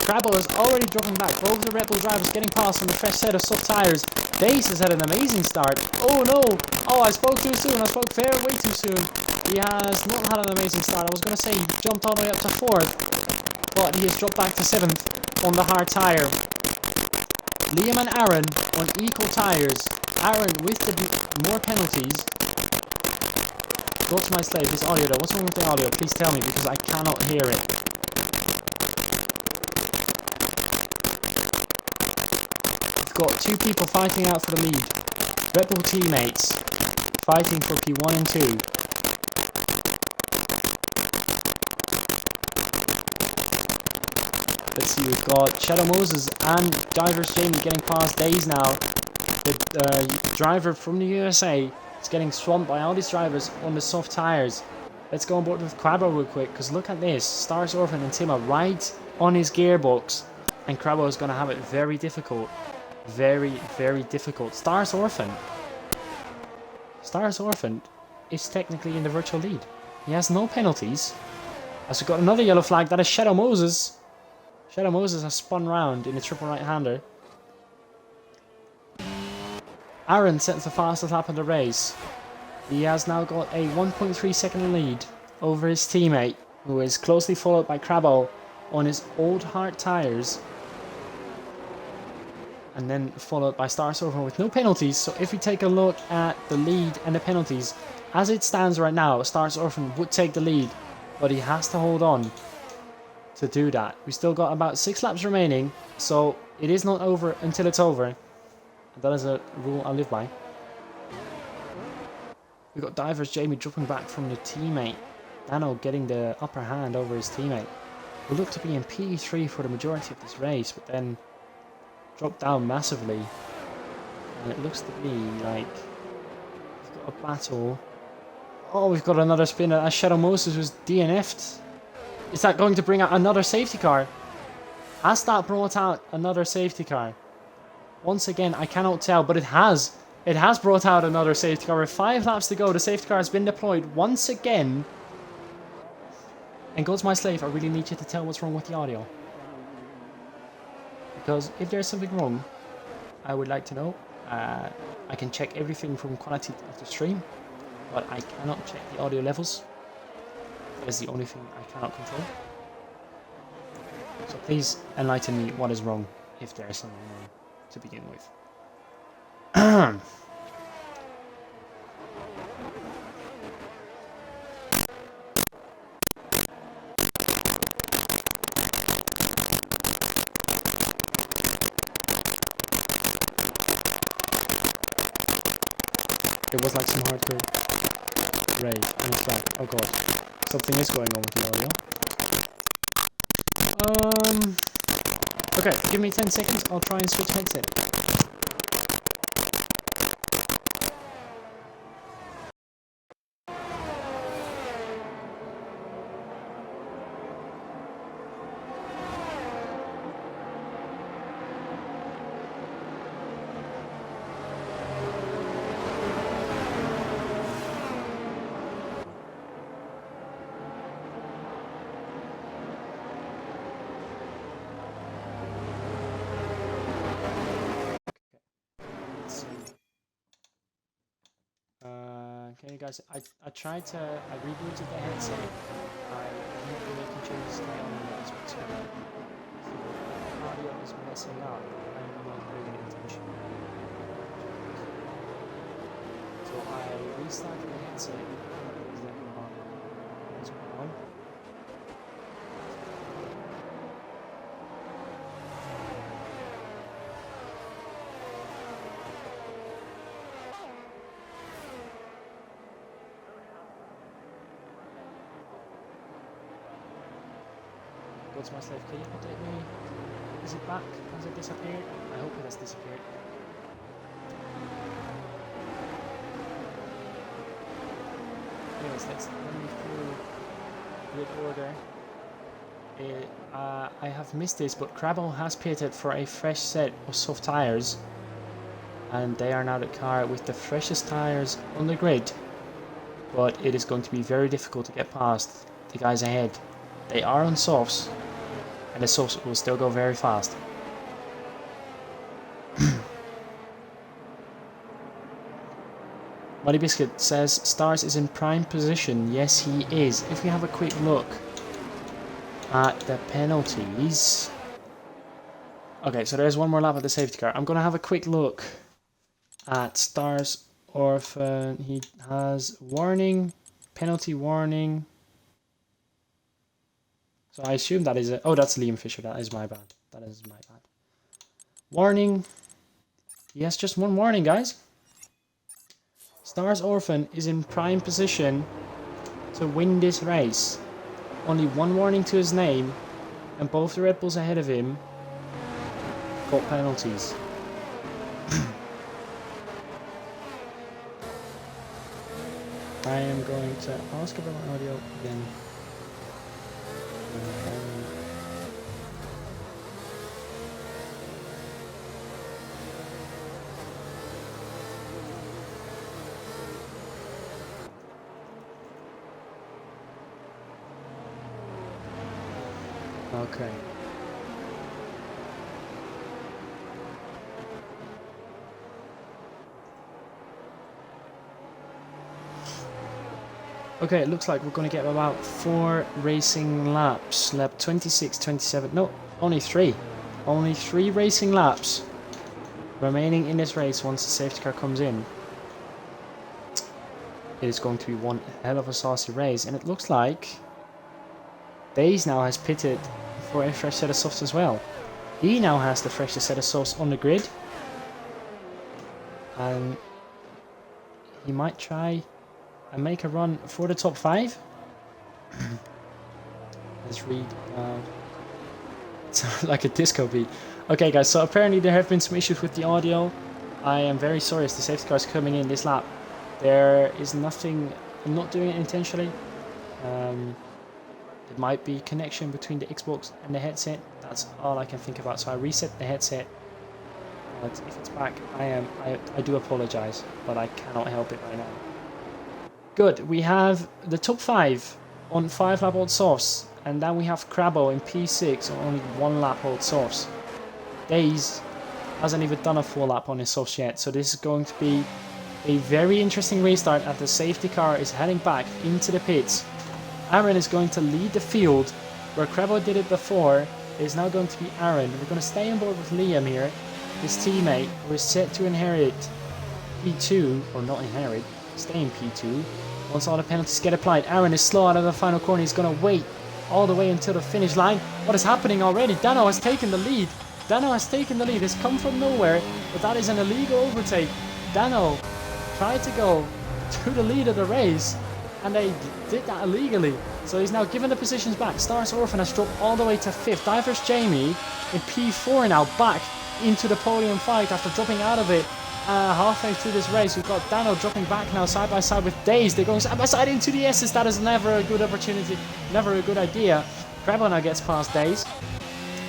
Crabbo is already dropping back. Both the Red Bull drivers getting past on the fresh set of soft tyres. Dace has had an amazing start. Oh no! Oh, I spoke too soon. I spoke way too soon. He has not had an amazing start. I was going to say he jumped all the way up to 4th. But he has dropped back to 7th on the hard tyre. Liam and Aaron on equal tyres. Aaron with the more penalties. Go to my slave. This audio though. What's wrong with the audio? Please tell me because I cannot hear it. We've got 2 people fighting out for the lead. Red Bull teammates fighting for P1 and 2. Let's see, we've got Shadow Moses and Divers Jamie getting past Days now. The driver from the USA is getting swamped by all these drivers on the soft tyres. Let's go on board with Crabbo real quick, because look at this. Stars Orphan and Tima right on his gearbox. And Crabbo is going to have it very difficult. Very, very difficult. Stars Orphan is technically in the virtual lead. He has no penalties. As we've got another yellow flag, that is Shadow Moses. Shadow Moses has spun round in a triple right-hander. Aaron sets the fastest lap of the race. He has now got a 1.3 second lead over his teammate, who is closely followed by Crabbo on his old hard tyres. And then followed by Star Surfer with no penalties. So if we take a look at the lead and the penalties, as it stands right now, Star Surfer would take the lead, but he has to hold on to do that. We still got about 6 laps remaining, so it is not over until it's over. That is a rule I live by. We've got Divers Jamie dropping back from the teammate. Dano getting the upper hand over his teammate. We look to be in P3 for the majority of this race, but then dropped down massively. And it looks to be like we've got a battle. Oh, we've got another spinner as Shadow Moses was DNF'd. Is that going to bring out another safety car? Has that brought out another safety car? Once again, I cannot tell, but it has. It has brought out another safety car. With 5 laps to go, the safety car has been deployed once again. And God's my slave, I really need you to tell what's wrong with the audio. Because if there's something wrong, I would like to know. I can check everything from quality of the stream, but I cannot check the audio levels. That is the only thing I cannot control. So please enlighten me what is wrong, if there is something wrong to begin with. It was like some hardcore raid on the track. Oh god. Something is going on with the audio. Okay, give me 10 seconds, I'll try and switch headset. Okay guys, I tried to, I rebooted the headset. I'm not really making changes to my own notes whatsoever. The audio is messing up. I'm not paying any attention. So I restarted the headset. Is that what's going on? God's my slave, can you update me? Is it back? Has it disappeared? I hope it has disappeared. Anyways, let's run through grid order. I have missed this, but Crabble has pitted for a fresh set of soft tires. And they are now the car with the freshest tires on the grid. But it is going to be very difficult to get past the guys ahead. They are on softs. And the softs will still go very fast. Muddy Biscuit says Stars is in prime position. Yes, he is. If we have a quick look at the penalties. Okay, so there's one more lap at the safety car. I'm going to have a quick look at Stars Orphan. He has warning, penalty warning. So I assume that is oh, that's Liam Fisher. That is my bad. That is my bad. Warning. He has just one warning, guys. Stars Orphan is in prime position to win this race. Only one warning to his name, and both the Red Bulls ahead of him got penalties. I am going to ask about my audio again. Okay. Okay, it looks like we're going to get about 4 racing laps. Lap 26, 27, no, only 3. Only 3 racing laps remaining in this race once the safety car comes in. It is going to be one hell of a saucy race, and it looks like Daze now has pitted for a fresh set of softs as well. He now has the freshest set of softs on the grid. And he might try and make a run for the top 5. Let's read. It's like a disco beat. Okay, guys, so apparently there have been some issues with the audio. I am very sorry as the safety car is coming in this lap. There is nothing, I'm not doing it intentionally. There might be connection between the Xbox and the headset. That's all I can think about. So I reset the headset. But if it's back, I do apologize, but I cannot help it right now. Good, we have the top 5 on 5 lap old softs, and then we have Crabbo in P6 on only 1 lap old softs. Days hasn't even done a full lap on his softs yet, so this is going to be a very interesting restart as the safety car is heading back into the pits. Aaron is going to lead the field, where Crabbo did it before. It is now going to be Aaron. We're going to stay on board with Liam here, his teammate, who is set to inherit P2, or not inherit, stay in P2. Once all the penalties get applied, Aaron is slow out of the final corner. He's going to wait all the way until the finish line. What is happening already? Dano has taken the lead. Dano has taken the lead. It's come from nowhere, but that is an illegal overtake. Dano tried to go to the lead of the race, and they did that illegally. So he's now given the positions back. Stars Orphan has dropped all the way to 5th. Divers Jamie in P4 now, back into the podium fight after dropping out of it halfway through this race. We've got Dano dropping back now side by side with Days. They're going side by side into the S's. That is never a good opportunity, never a good idea. Crabbo now gets past Days.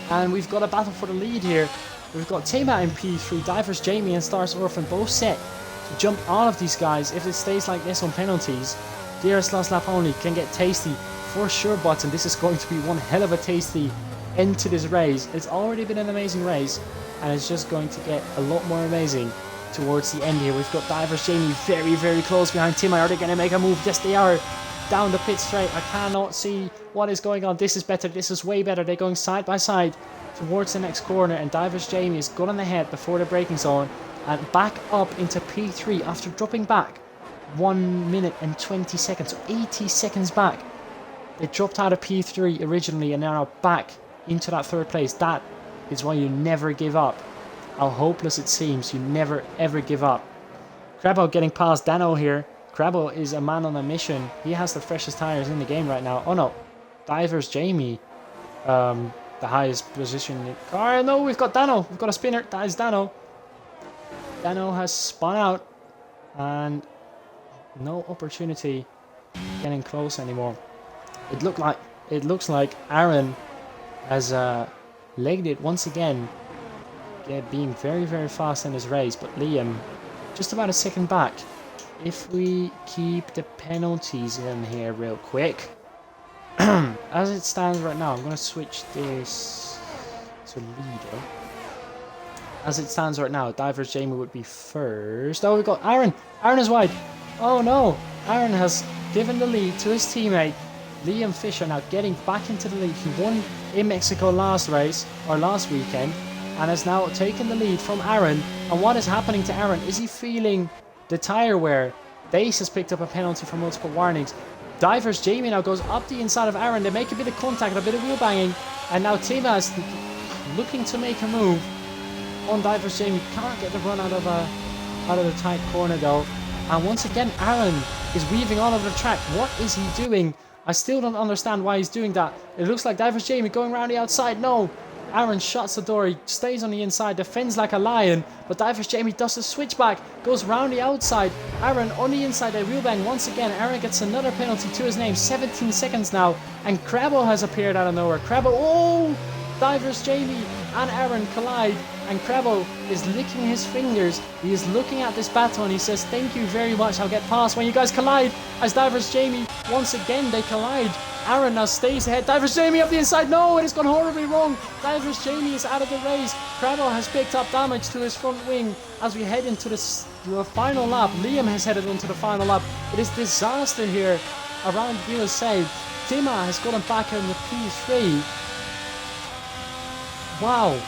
And we've got a battle for the lead here. We've got Tema in P3, Divers Jamie and Stars Orphan both set to jump all of these guys if it stays like this on penalties. Dearest last lap only can get tasty for sure, Button. This is going to be one hell of a tasty end to this race. It's already been an amazing race, and it's just going to get a lot more amazing towards the end here. We've got Divers Jamie very, very close behind Tima. Are they going to make a move? Yes, they are. Down the pit straight. I cannot see what is going on. This is better. This is way better. They're going side by side towards the next corner, and Divers Jamie is got on the head before the braking zone and back up into P3 after dropping back 1 minute and 20 seconds, so 80 seconds back. They dropped out of P3 originally and are now back into that 3rd place. That is why you never give up. How hopeless it seems, you never ever give up. Crabbo getting past Dano here. Crabbo is a man on a mission. He has the freshest tires in the game right now. Oh no, Divers Jamie, the highest position in the car. No, we've got Dano. We've got a spinner. That is Dano. Dano has spun out and no opportunity getting close anymore. It looks like Aaron has legged it once again, being very, very fast in his race, but Liam just about a second back. If we keep the penalties in here real quick, as it stands right now, I'm going to switch this to leader. As it stands right now, Divers Jamie would be first. Oh, we've got Aaron. Aaron is wide. Oh no, Aaron has given the lead to his teammate Liam Fisher, now getting back into the lead. He won in Mexico last race, or last weekend, and has now taken the lead from Aaron. And what is happening to Aaron? Is he feeling the tyre wear? Dace has picked up a penalty for multiple warnings. Divers Jamie now goes up the inside of Aaron. They make a bit of contact, a bit of wheel banging, and now Tima is looking to make a move on Divers Jamie. Can't get the run out of the tight corner though. And once again, Aaron is weaving all over the track. What is he doing? I still don't understand why he's doing that. It looks like Divers Jamie going around the outside. No! Aaron shuts the door. He stays on the inside, defends like a lion. But Divers Jamie does the switchback, goes round the outside. Aaron on the inside. They wheel bang once again. Aaron gets another penalty to his name. 17 seconds now. And Crabbo has appeared out of nowhere. Crabbo, oh! Divers Jamie and Aaron collide, and Crabbo is licking his fingers. He is looking at this battle and he says, thank you very much, I'll get past when you guys collide. As Divers Jamie, once again they collide. Aaron now stays ahead. Divers Jamie up the inside. No, it has gone horribly wrong. Divers Jamie is out of the race. Crabbo has picked up damage to his front wing as we head into the final lap. Liam has headed into the final lap. It is disaster here around USA. Tima has gotten back in the P3. Wow,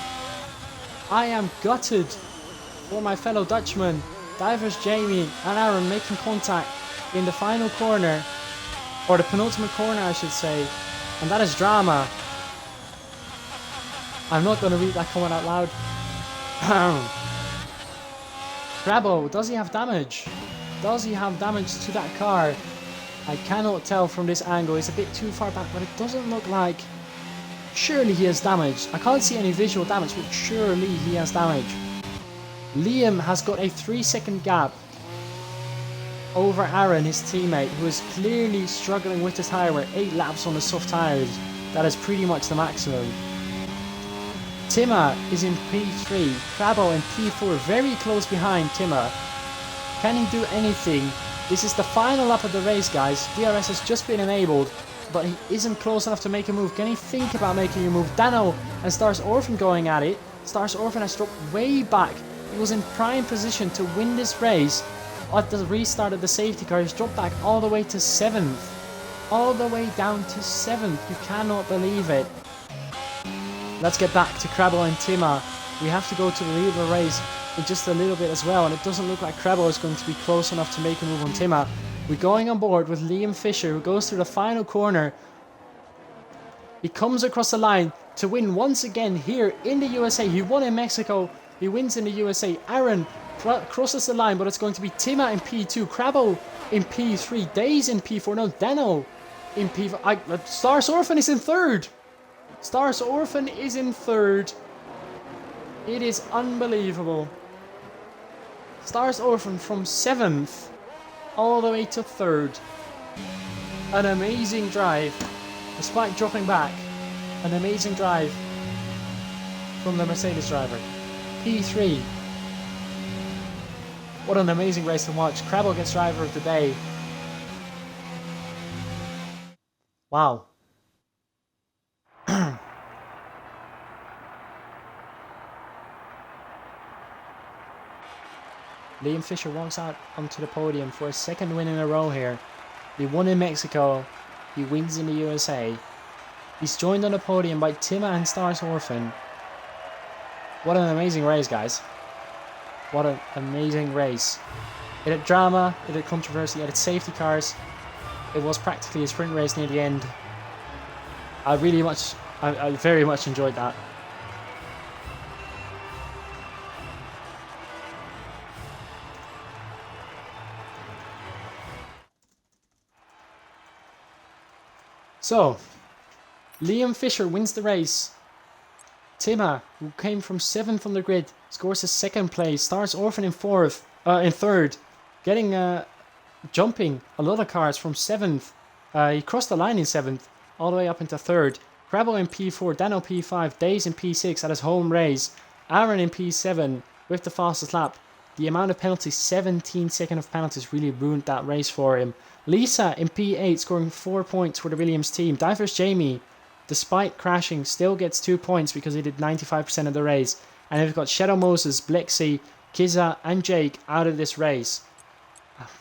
I am gutted for my fellow Dutchman. Divers Jamie and Aaron making contact in the final corner, or the penultimate corner I should say, and that is drama. I'm not going to read that comment out loud. Crabbo, does he have damage? Does he have damage to that car? I cannot tell from this angle. It's a bit too far back, but it doesn't look like... Surely he has damage. I can't see any visual damage, but surely he has damage. Liam has got a 3-second gap over Aaron, his teammate, who is clearly struggling with the tyre. We're 8 laps on the soft tyres. That is pretty much the maximum. Timmer is in P3. Crabbo in P4, very close behind Timmer. Can he do anything? This is the final lap of the race, guys. DRS has just been enabled, but he isn't close enough to make a move. Can he think about making a move? Dano and Stars Orphan going at it. Stars Orphan has dropped way back. He was in prime position to win this race. At the restart of the safety car, he's dropped back all the way to 7th. All the way down to 7th. You cannot believe it. Let's get back to Crabble and Timmer. We have to go to the lead of the race in just a little bit as well, and it doesn't look like Crabble is going to be close enough to make a move on Timmer. We're going on board with Liam Fisher, who goes through the final corner. He comes across the line to win once again here in the USA. He won in Mexico. He wins in the USA. Aaron crosses the line, but it's going to be Timmer in P2, Crabble in P3, Days in P4, no, Dano in P5. Stars Orphan is in 3rd. Stars Orphan is in 3rd. It is unbelievable. Stars Orphan from 7th all the way to 3rd. An amazing drive, despite dropping back. An amazing drive from the Mercedes driver. P3. What an amazing race to watch. Crabble gets driver of the day. Wow. Liam Fisher walks out onto the podium for a 2nd win in a row here. He won in Mexico. He wins in the USA. He's joined on the podium by Timmer and Stars Orphan. What an amazing race, guys. What an amazing race. It had drama, it had controversy, it had safety cars. It was practically a sprint race near the end. I very much enjoyed that. So, Liam Fisher wins the race. Timmer, who came from 7th on the grid, scores his 2nd place. Stars Orphan in 3rd, getting jumping a lot of cars from 7th. He crossed the line in 7th, all the way up into 3rd. Crabble in P4, Dano P5, Days in P6 at his home race. Aaron in P7 with the fastest lap. The amount of penalties, 17 seconds of penalties, really ruined that race for him. Lisa in P8 scoring 4 points for the Williams team. Divers Jamie, despite crashing, still gets 2 points because he did 95% of the race. And we've got Shadow Moses, Blexy, Kiza and Jake out of this race.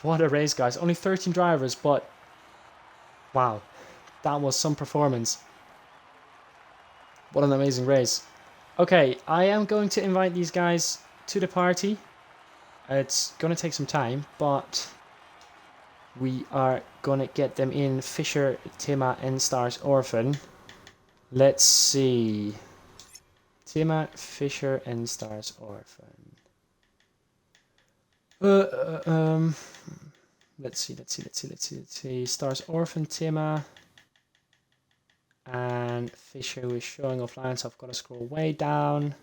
What a race, guys. Only 13 drivers, but wow, that was some performance. What an amazing race. Okay, I am going to invite these guys to the party. It's going to take some time, but we are going to get them in. Fisher, Timmer and Stars Orphan. Let's see. Timmer, Fisher and Stars Orphan. Let's see. Stars Orphan, Timmer and Fisher, who is showing offline, so I've got to scroll way down.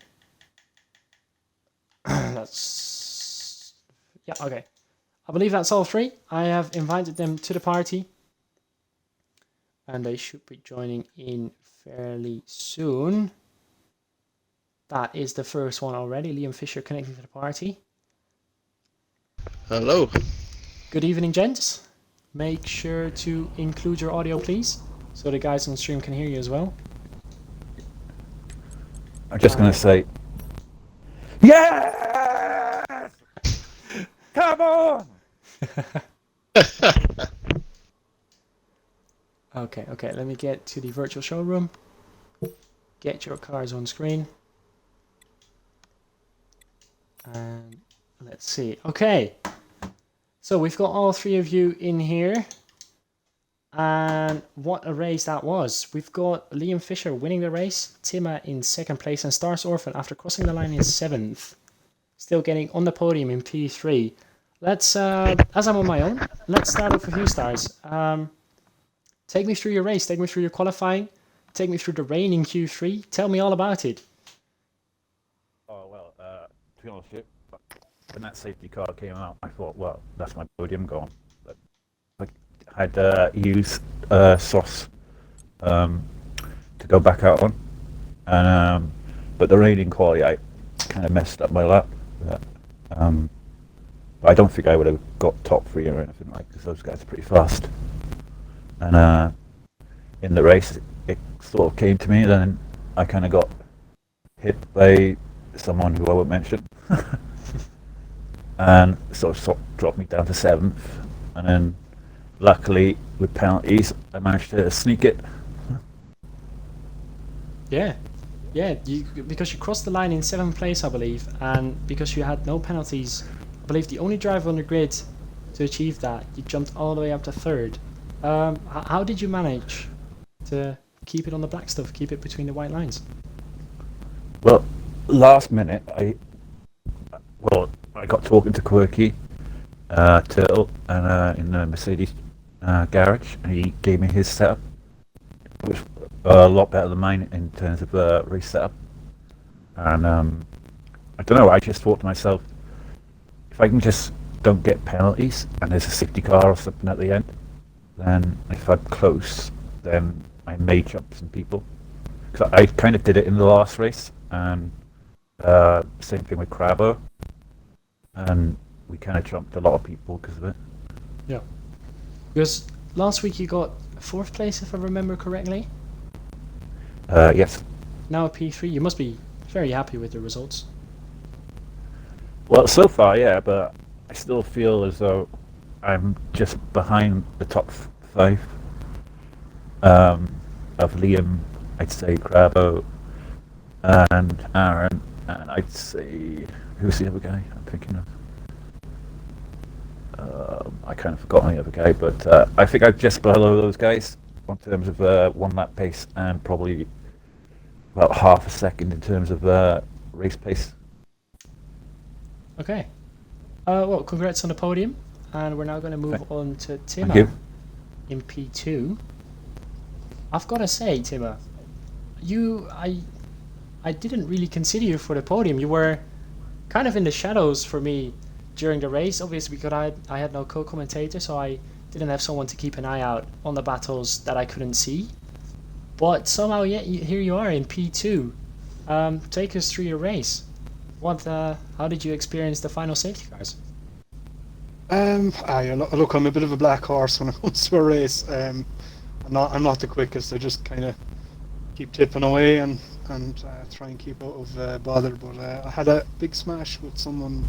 Yeah, okay. I believe that's all 3. I have invited them to the party, and they should be joining in fairly soon. That is the first one already. Liam Fisher connecting to the party. Hello. Good evening, gents. Make sure to include your audio, please, so the guys on the stream can hear you as well. I'm just going to say, yes! Come on! Okay, let me get to the virtual showroom. Get your cars on screen. And let's see. Okay. So we've got all 3 of you in here. And what a race that was. We've got Liam Fisher winning the race, Timmer in 2nd place, and Stars Orphan after crossing the line in 7th. Still getting on the podium in P3. let's, as I'm on my own, let's start off with you, Stars. Take me through your race, take me through your qualifying, take me through the rain in Q3. Tell me all about it. Oh, well, to be honest with you, when that safety car came out, I thought, well, that's my podium gone. But I had used sauce to go back out on, and but the raining quality, I kind of messed up my lap. But I don't think I would have got top 3 or anything like, because those guys are pretty fast. And in the race, it sort of came to me, then I kind of got hit by someone who I won't mention, and sort of dropped me down to 7th. And then, luckily, with penalties, I managed to sneak it. Yeah, because you crossed the line in 7th place, I believe, and because you had no penalties, I believe the only driver on the grid to achieve that, you jumped all the way up to 3rd. How did you manage to keep it on the black stuff, keep it between the white lines? Well, last minute, I got talking to Quirky Turtle and in the Mercedes garage, and he gave me his setup, which was a lot better than mine in terms of race setup. And I don't know, I just thought to myself, if I can just don't get penalties and there's a safety car or something at the end, then if I'm close, then I may jump some people. Because I kind of did it in the last race, and same thing with Crabbo, and we kind of jumped a lot of people because of it. Yeah. Because last week you got 4th place, if I remember correctly. Yes. Now a P3. You must be very happy with the results. Well, so far, yeah, but I still feel as though I'm just behind the top 5 of Liam, I'd say Crabbo, and Aaron, and I'd say, who's the other guy I'm thinking of? I kind of forgot the other guy, but I think I'm just below those guys in terms of 1 lap pace, and probably about half a second in terms of race pace. Okay. Well, congrats on the podium, and we're now going to move on to Timmer Thank you. in P2. I've got to say, Timmer, I didn't really consider you for the podium. You were kind of in the shadows for me during the race, obviously, because I had no co-commentator, so I didn't have someone to keep an eye out on the battles that I couldn't see. But somehow, yeah, here you are in P2. Take us through your race. How did you experience the final safety cars? Look, I'm a bit of a black horse when it comes to a race. I'm not the quickest. I just kind of keep tipping away and try and keep out of bother. But I had a big smash with someone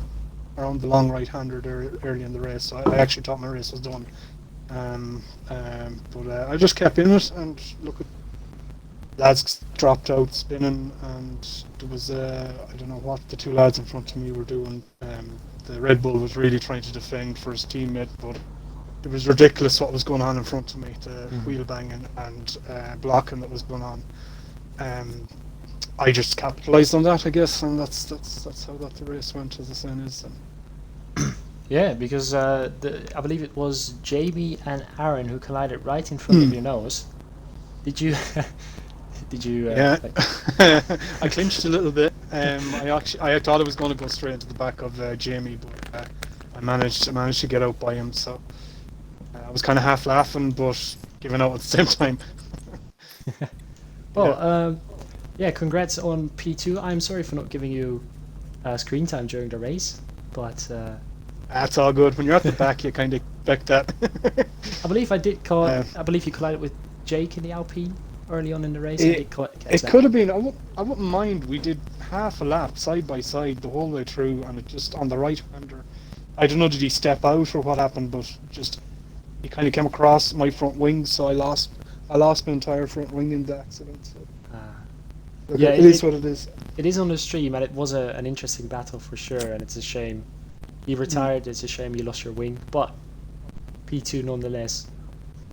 around the long right-hander there early in the race, so I actually thought my race was done. But I just kept in it, and look, lads dropped out spinning, and there was I don't know what the 2 lads in front of me were doing. The Red Bull was really trying to defend for his teammate, but it was ridiculous what was going on in front of me, the wheel banging and blocking that was going on. I just capitalised on that, I guess, and that's how the race went, as the saying is. Yeah, because I believe it was Jamie and Aaron who collided right in front of your nose. Did you? Did you? Yeah, I clinched a little bit. I thought I was going to go straight into the back of Jamie, but I managed to get out by him. So I was kind of half laughing, but giving out at the same time. Well, yeah, congrats on P2. I'm sorry for not giving you screen time during the race, but that's all good. When you're at the back, you kind of expect that. I believe I did call. I believe you collided with Jake in the Alpine early on in the race. It could have been. I wouldn't mind. We did half a lap side by side the whole way through, and it just on the right hander. I don't know, did he step out or what happened, but just he kind of came across my front wing, so I lost my entire front wing in the accident. So. Yeah, it is what it is. It is on the stream, and it was an interesting battle for sure, and it's a shame he retired. It's a shame you lost your wing, but P2 nonetheless.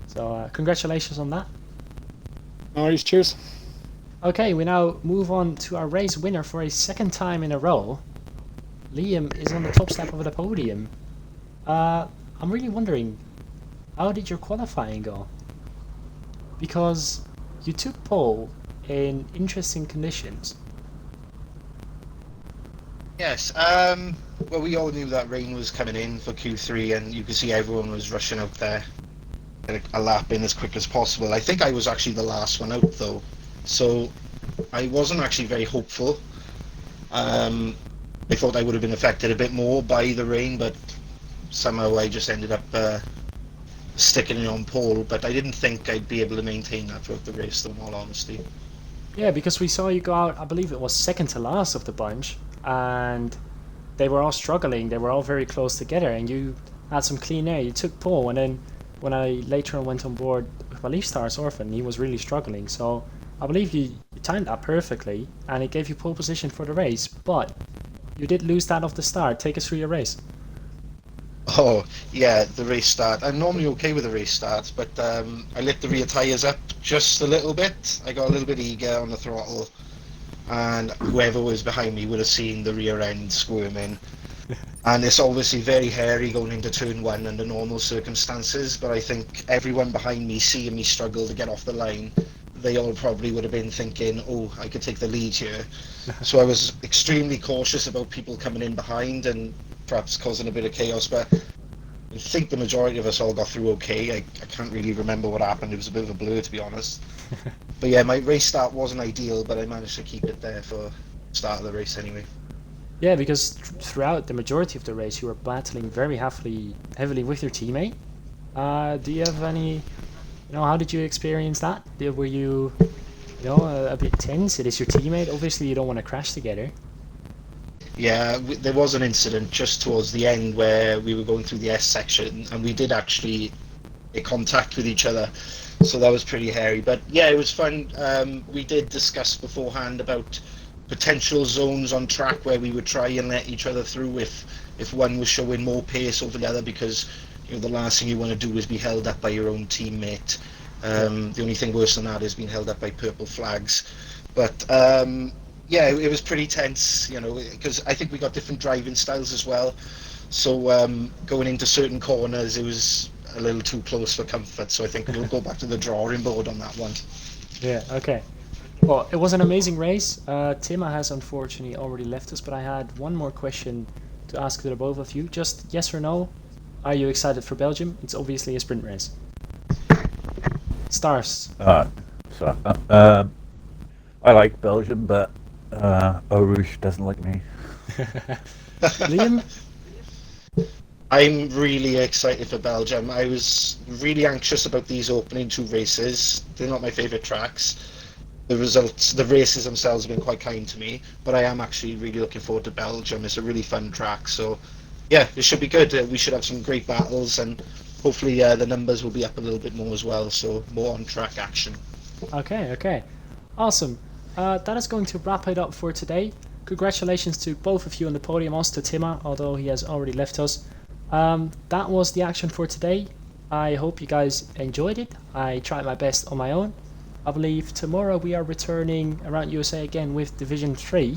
So congratulations on that. No worries, cheers. Okay, we now move on to our race winner for a second time in a row. Liam is on the top step of the podium. I'm really wondering, how did your qualifying go? Because you took pole in interesting conditions. Yes. Well, we all knew that rain was coming in for Q3, and you could see everyone was rushing out there, get a lap in as quick as possible. I think I was actually the last one out though, so I wasn't actually very hopeful. I thought I would have been affected a bit more by the rain, but somehow I just ended up sticking it on pole. But I didn't think I'd be able to maintain that throughout the race, though, in all honesty. Yeah, because we saw you go out, I believe it was second to last of the bunch, and they were all struggling. They were all very close together, and you had some clean air. You took pole, and then when I later on went on board with my Leaf Stars Orphan, he was really struggling. So I believe you timed that perfectly, and it gave you pole position for the race. But you did lose that off the start. Take us through your race. Oh, yeah, the race start. I'm normally okay with the race start, but I lit the rear tyres up just a little bit. I got a little bit eager on the throttle, and whoever was behind me would have seen the rear end squirming. And it's obviously very hairy going into turn one under normal circumstances, but I think everyone behind me seeing me struggle to get off the line, they all probably would have been thinking, oh, I could take the lead here. So I was extremely cautious about people coming in behind and perhaps causing a bit of chaos, but I think the majority of us all got through okay. I can't really remember what happened. It was a bit of a blur, to be honest. But yeah, my race start wasn't ideal, but I managed to keep it there for the start of the race anyway. Yeah, because throughout the majority of the race, you were battling very heavily with your teammate. Do you have any, how did you experience that? Were you, a bit tense? It is your teammate. Obviously, you don't want to crash together. Yeah, there was an incident just towards the end where we were going through the S section, and we did actually make contact with each other. So that was pretty hairy. But yeah, it was fun. We did discuss beforehand about potential zones on track where we would try and let each other through if one was showing more pace over the other, because the last thing you want to do is be held up by your own teammate. The only thing worse than that is being held up by purple flags. But yeah, it was pretty tense, because I think we got different driving styles as well. So going into certain corners, it was a little too close for comfort. So I think we'll go back to the drawing board on that one. Yeah, okay. Well, it was an amazing race. Tima has unfortunately already left us, but I had one more question to ask to the both of you. Just yes or no. Are you excited for Belgium? It's obviously a sprint race. Stars. So, I like Belgium, but Eau Rouge doesn't like me. Liam? I'm really excited for Belgium. I was really anxious about these opening two races. They're not my favourite tracks. The races themselves have been quite kind to me, but I am actually really looking forward to Belgium. It's a really fun track, so yeah, it should be good. We should have some great battles, and hopefully the numbers will be up a little bit more as well, so more on-track action. Okay. Awesome. That is going to wrap it up for today. Congratulations to both of you on the podium, also to Tima, although he has already left us. That was the action for today. I hope you guys enjoyed it. I tried my best on my own. I believe tomorrow we are returning around USA again with Division 3.